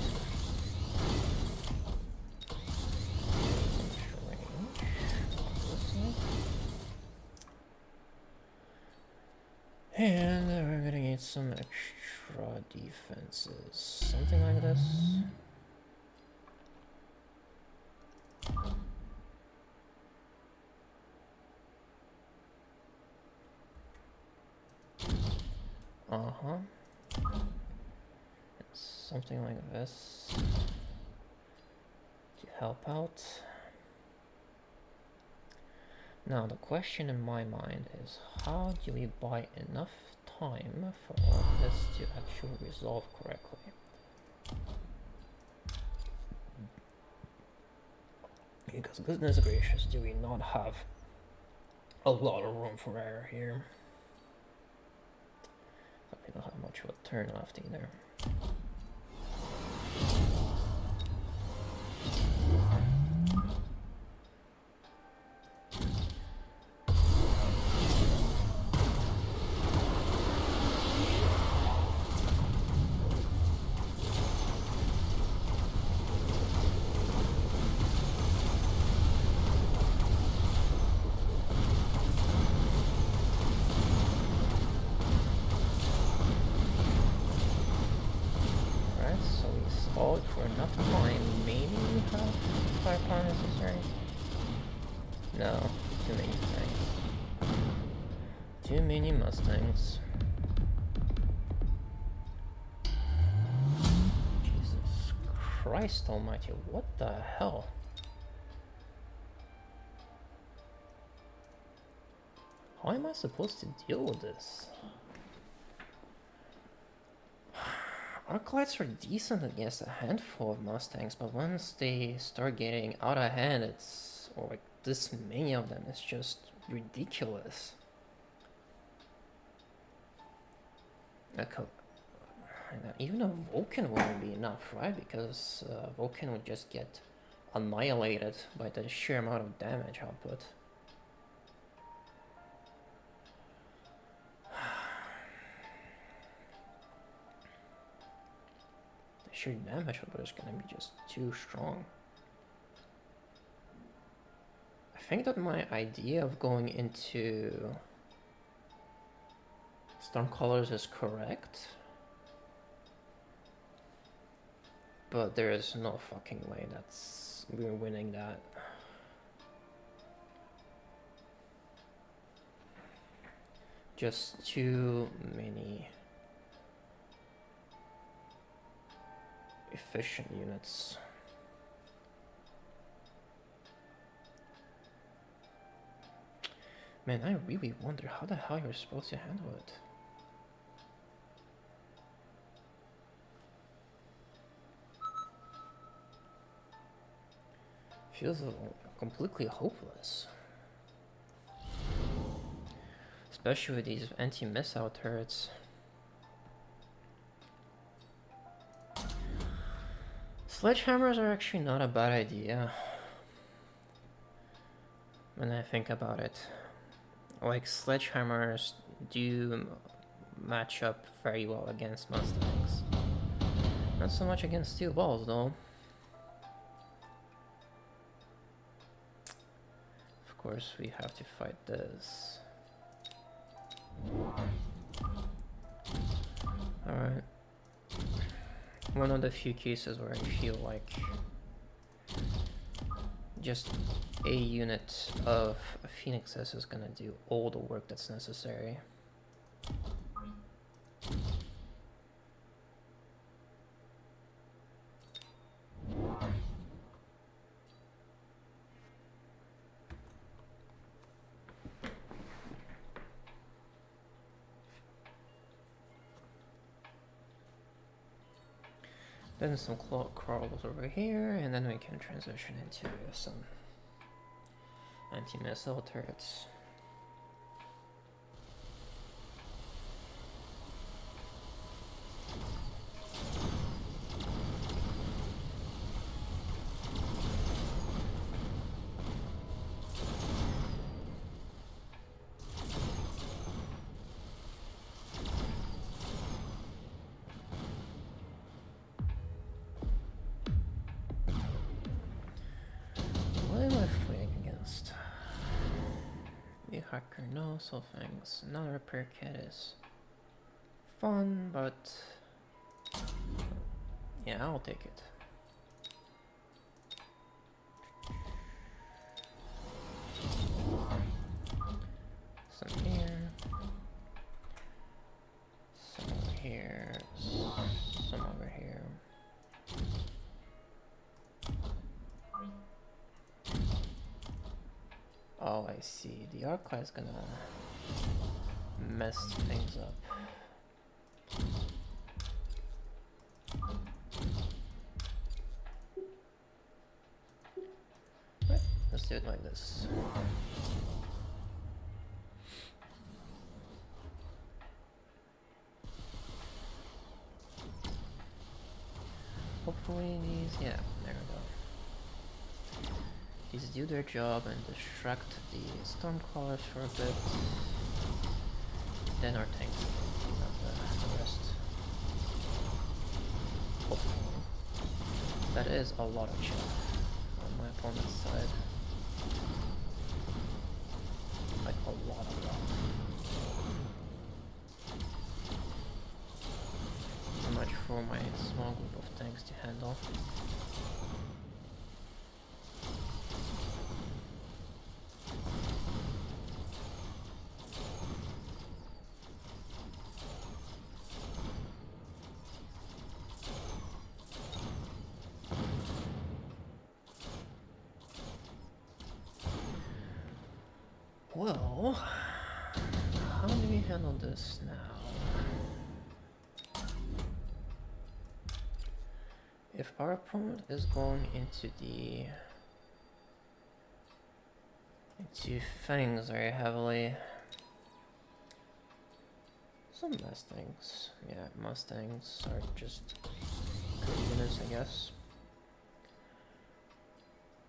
And we're gonna get some extra defenses. Something like this. Uh-huh. Something like this. To help out. Now the question in my mind is, how do we buy enough time for all of this to actually resolve correctly? Because goodness gracious, do we not have a lot of room for error here. But we don't have much of a turn left either. For enough time, maybe we have firepower necessary? No, too many things. Too many Mustangs. Jesus Christ almighty, what the hell? How am I supposed to deal with this? Arclights are decent against a handful of Mustangs, but once they start getting out of hand, it's, or like this many of them, it's just ridiculous. Even a Vulcan wouldn't be enough, right? Because Vulcan would just get annihilated by the sheer amount of damage output. Sheer damage output is gonna be just too strong. I think that my idea of going into Stormcallers is correct, but there is no fucking way that's we're winning that. Just too many efficient units. Man, I really wonder how the hell you're supposed to handle it. Feels completely hopeless. Especially with these anti-missile turrets. Sledgehammers are actually not a bad idea when I think about it. Like, sledgehammers do match up very well against Mustangs. Not so much against steel balls though. Of course we have to fight this. Alright. One of the few cases where I feel like just a unit of Phoenixes is gonna do all the work that's necessary. Then some crawls over here, and then we can transition into some anti-missile turrets. Cracker, no, so thanks. Non-repair kit is fun, but yeah, I'll take it. Some here, some over here, some over here. Oh, I see. The archive is gonna mess things up. Right, let's do it like this. Hopefully these, yeah, there we go. These do their job and distract the stormcrawlers for a bit. Then our tank will clean up the rest. Hopefully. That is a lot of chip on my opponent's side. Like a lot of rock. Too much for my small group of tanks to handle. Well, how do we handle this now? If our opponent is going into fangs very heavily, some Mustangs, yeah, Mustangs are just good units, I guess,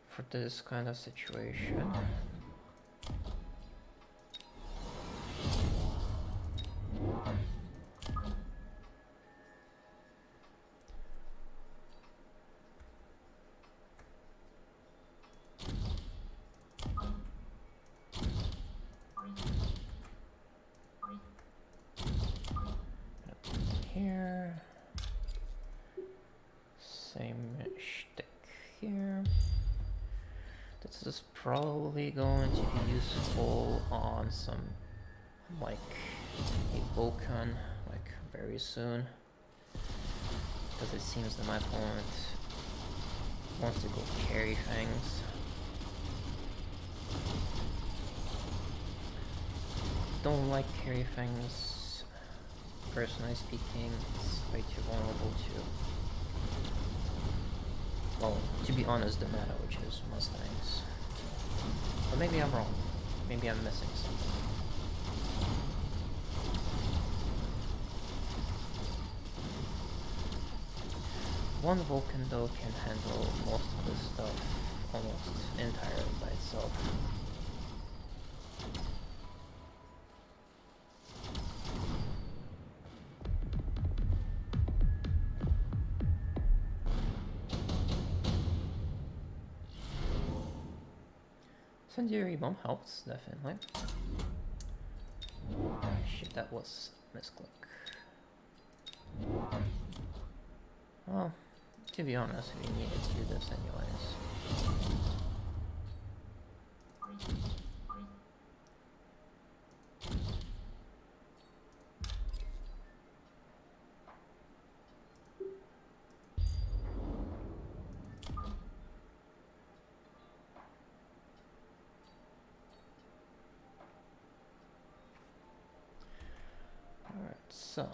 for this kind of situation. Here, same shtick here. This is probably going to be useful on some, like, a Vulcan, like, very soon, because it seems that my opponent wants to go carry things. Don't like carry things. Personally speaking, it's way too vulnerable to, well, to be honest, the meta, which is Mustangs. But maybe I'm wrong. Maybe I'm missing something. One Vulcan, though, can handle most of this stuff almost entirely by itself. Incendiary bomb helps, definitely. Shit, that was a misclick. Well, to be honest, we needed to do this anyways. Alright, so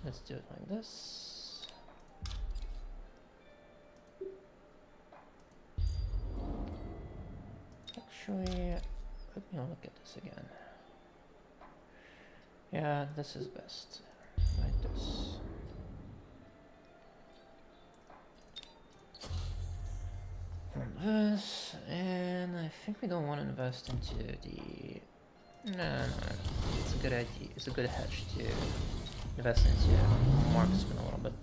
let's do it like this. Actually, let me look at this again. Yeah, this is best. Like this. This, and I think we don't want to invest into the... No, it's a good idea. It's a good hedge to invest into marksman a little bit.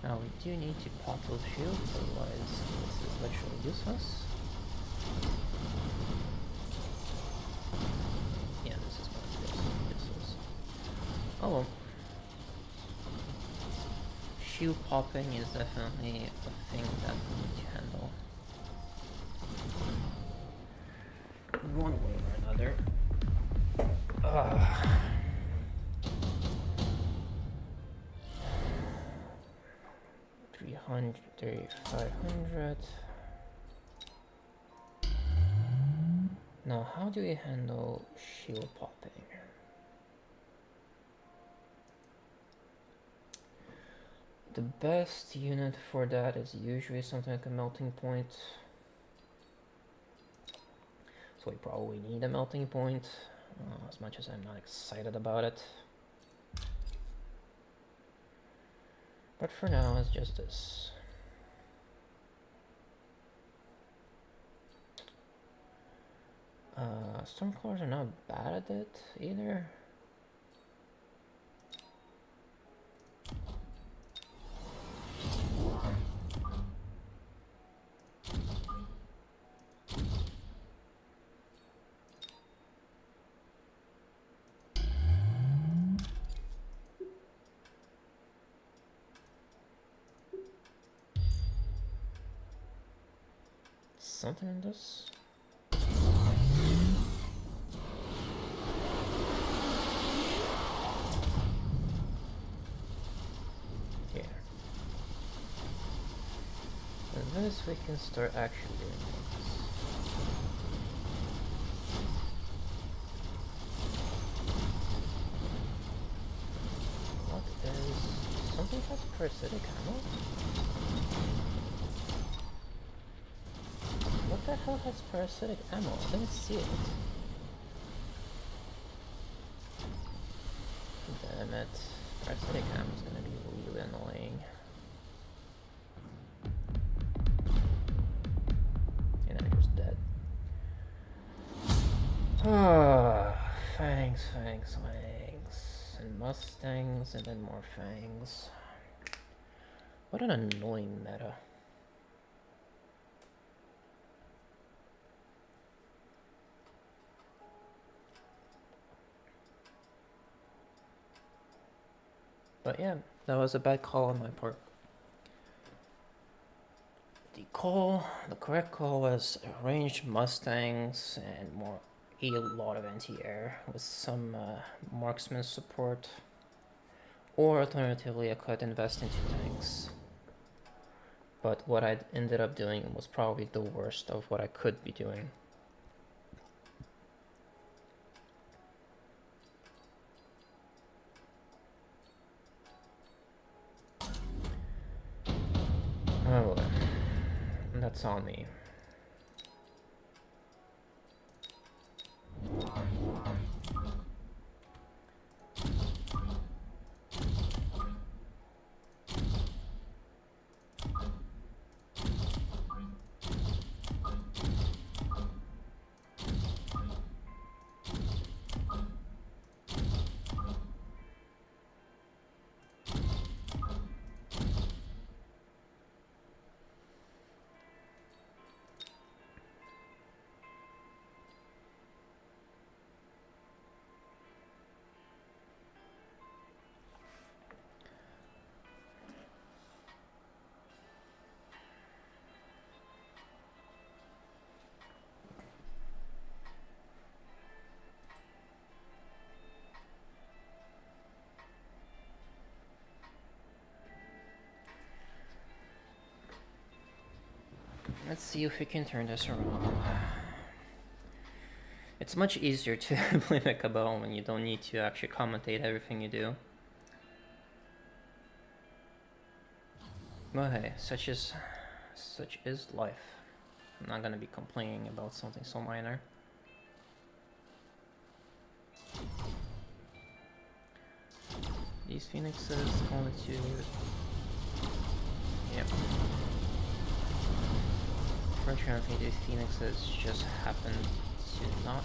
Now we do need to pop those shields, otherwise this is literally useless. Yeah, this is going to be useless. Oh well. Shield popping is definitely a thing that we need to handle. One way or another. 300, 500. Now, how do we handle shield popping? The best unit for that is usually something like a melting point. So we probably need a melting point, as much as I'm not excited about it. But for now, it's just this. Stormclaws are not bad at it either. Something in this. Here. And this we can start actually doing things. What is something has parasitic ammo? What the hell has parasitic ammo? I didn't see it. Damn it. Parasitic ammo is gonna be really annoying. And I'm just dead. Ah, fangs, fangs, fangs. And mustangs, and then more fangs. What an annoying meta. But yeah, that was a bad call on my part. The correct call was ranged mustangs and a lot of anti-air with some marksman support. Or alternatively, I could invest into tanks. But what I ended up doing was probably the worst of what I could be doing. Oh, well, that's on me. Let's see if we can turn this around. It's much easier to play Mechabellum when you don't need to actually commentate everything you do. But hey, such is life. I'm not gonna be complaining about something so minor. These phoenixes only to... Yep. Fortunately, these phoenixes just happen to not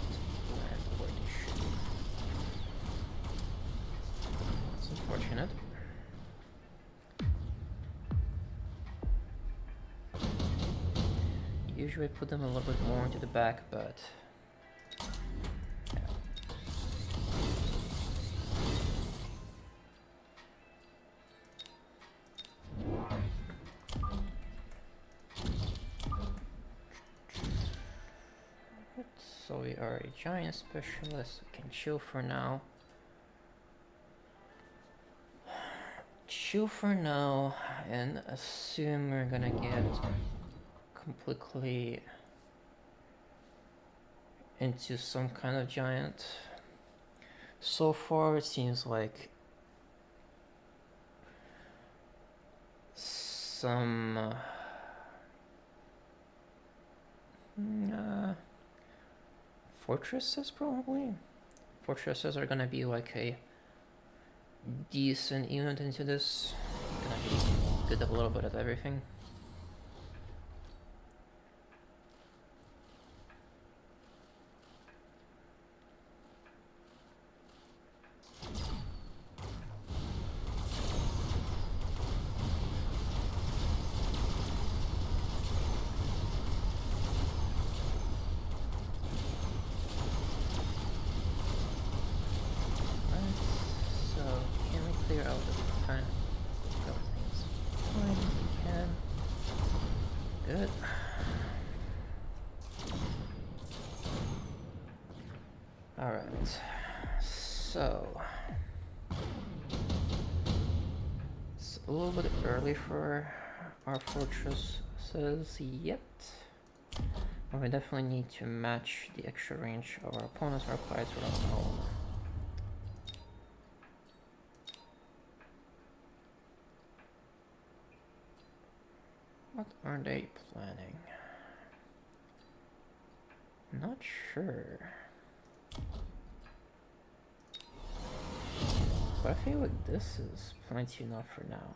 land where they should. It's unfortunate. usually put them a little bit more into the back, but yeah. So we are a giant specialist, we can chill for now. Chill for now and assume we're gonna get completely into some kind of giant. So far it seems like some fortresses probably. Fortresses are gonna be like a decent unit into this. Gonna be good at a little bit of everything. Alright, so it's a little bit early for our fortresses yet, but we definitely need to match the extra range of our opponents or fights with our own. What are they planning? Not sure. But I feel like this is plenty enough for now.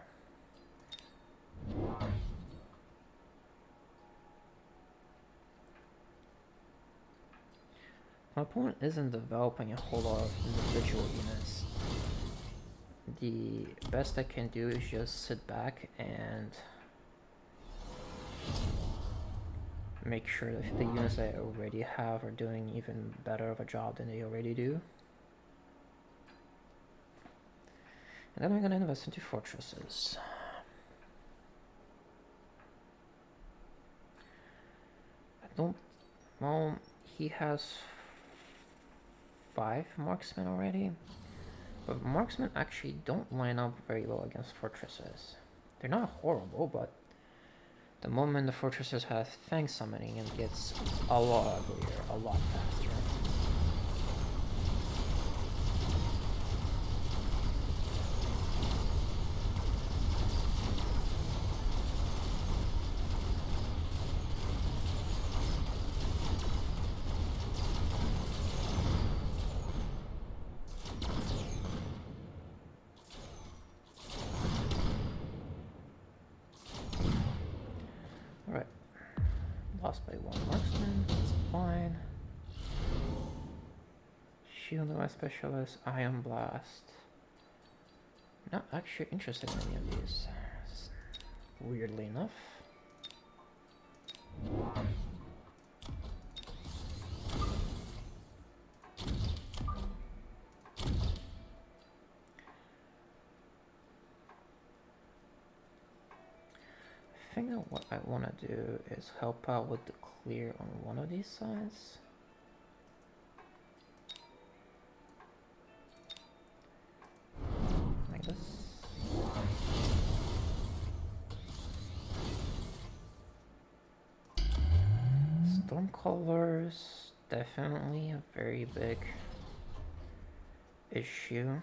My opponent isn't developing a whole lot of individual units. The best I can do is just sit back and make sure that the units I already have are doing even better of a job than they already do. And then we're gonna invest into fortresses. Well, he has 5 marksmen already, but marksmen actually don't line up very well against fortresses. They're not horrible, but the moment the fortresses have Fang summoning, it gets a lot uglier, a lot faster. Alright, lost by 1 marksman, that's fine. Shield my specialist, Ion Blast. Not actually interested in any of these, weirdly enough. I think that what I want to do is help out with the clear on one of these sides. Like this. Stormcallers, definitely a very big issue.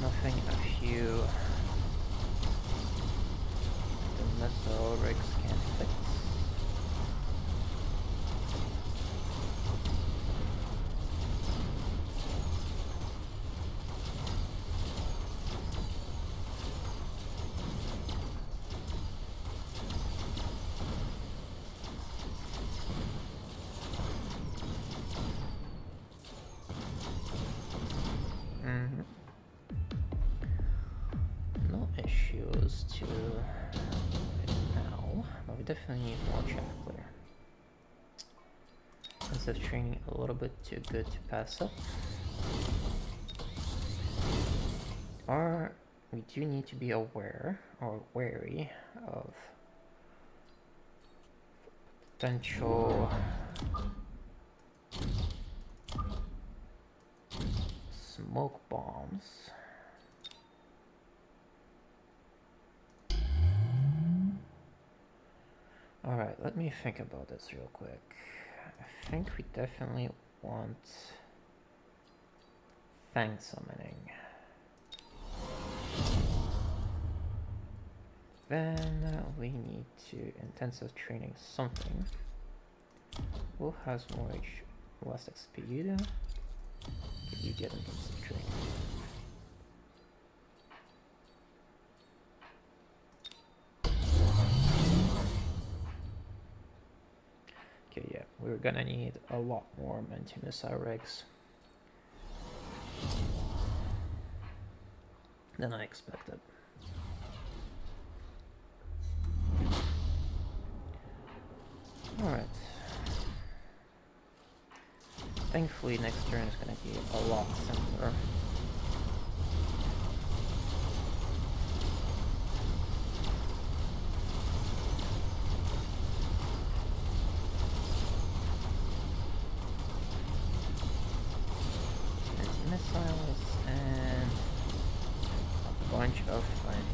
Nothing a few the missile rigs can't fix. issues to it now, but we definitely need more check clear. Instead of training a little bit too good to pass up. Or we do need to be aware or wary of potential smoke bombs. Alright, let me think about this real quick. I think we definitely want Fang summoning. Then we need to intensive training something. Who has more less XP? You do? You get intensive training. Okay, yeah, we're gonna need a lot more anti-missile rigs than I expected. Alright. Thankfully next turn is gonna be a lot simpler. Missiles and a bunch of flames.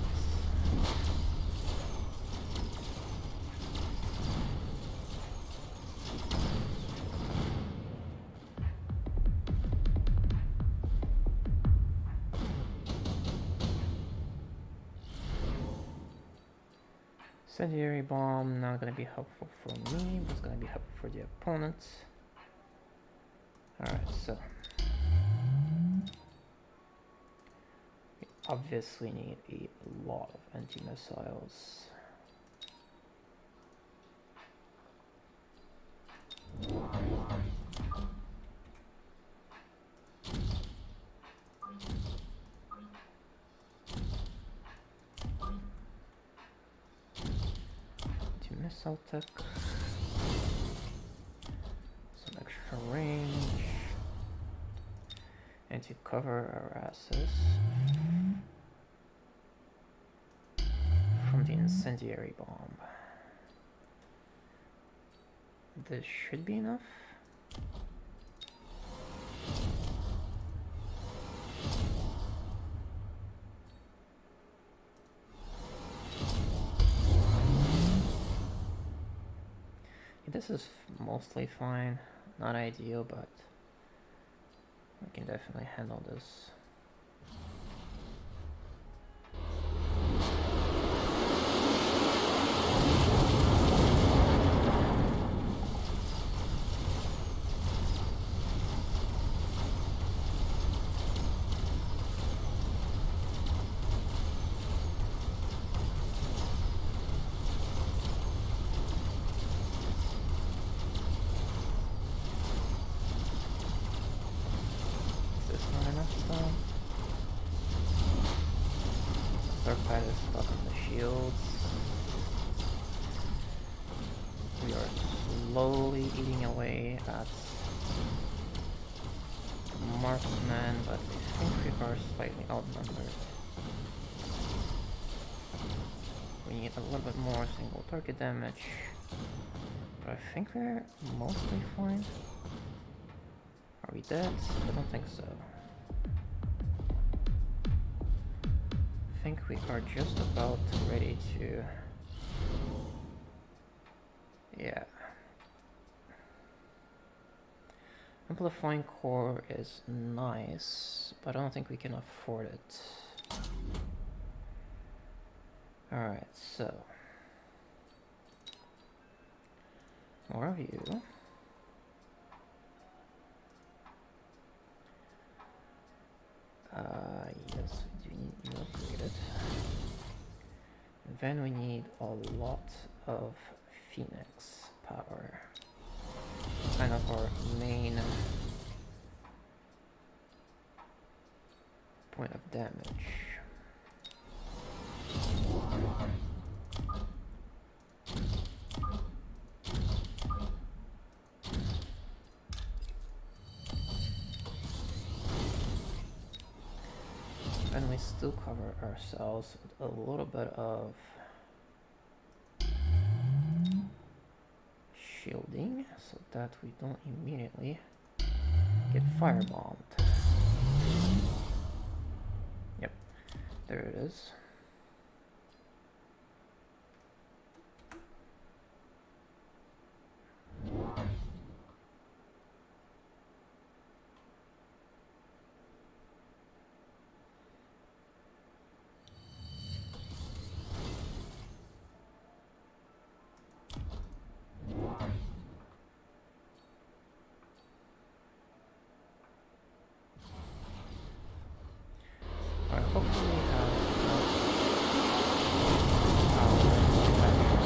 Incendiary bomb, not gonna be helpful for me, but it's gonna be helpful for the opponent. Alright, so we obviously need a lot of anti-missiles. Anti-missile tech. Some extra range. And to cover our asses from the incendiary bomb. This should be enough. This is mostly fine, not ideal, but we can definitely handle this. Slowly eating away at marksman, but I think we are slightly outnumbered. We need a little bit more single target damage, but I think we're mostly fine. Are we dead? I don't think so. I think we are just about ready to... yeah. Amplifying core is nice, but I don't think we can afford it. Alright, so... more of you. Yes, we do need you upgraded. And then we need a lot of Phoenix power. Kind of our main point of damage. And we still cover ourselves with a little bit of shielding so that we don't immediately get firebombed. Yep, there it is. I hopefully have enough power to start this.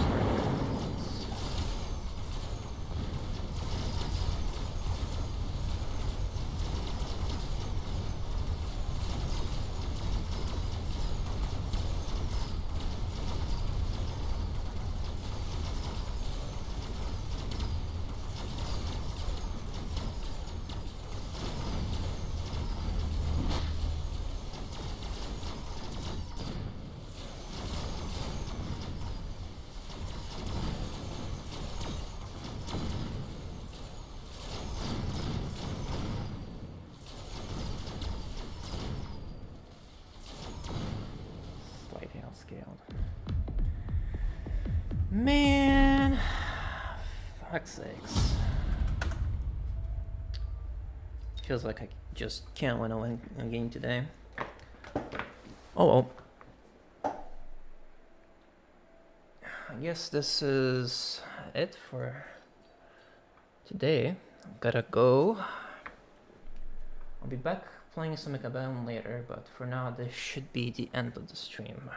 Slightly outscaled. Man, fuck's sakes. Feels like I just can't win a game today. Oh well. I guess this is it for today. Gotta go. I'll be back playing some Mechabellum later, but for now this should be the end of the stream.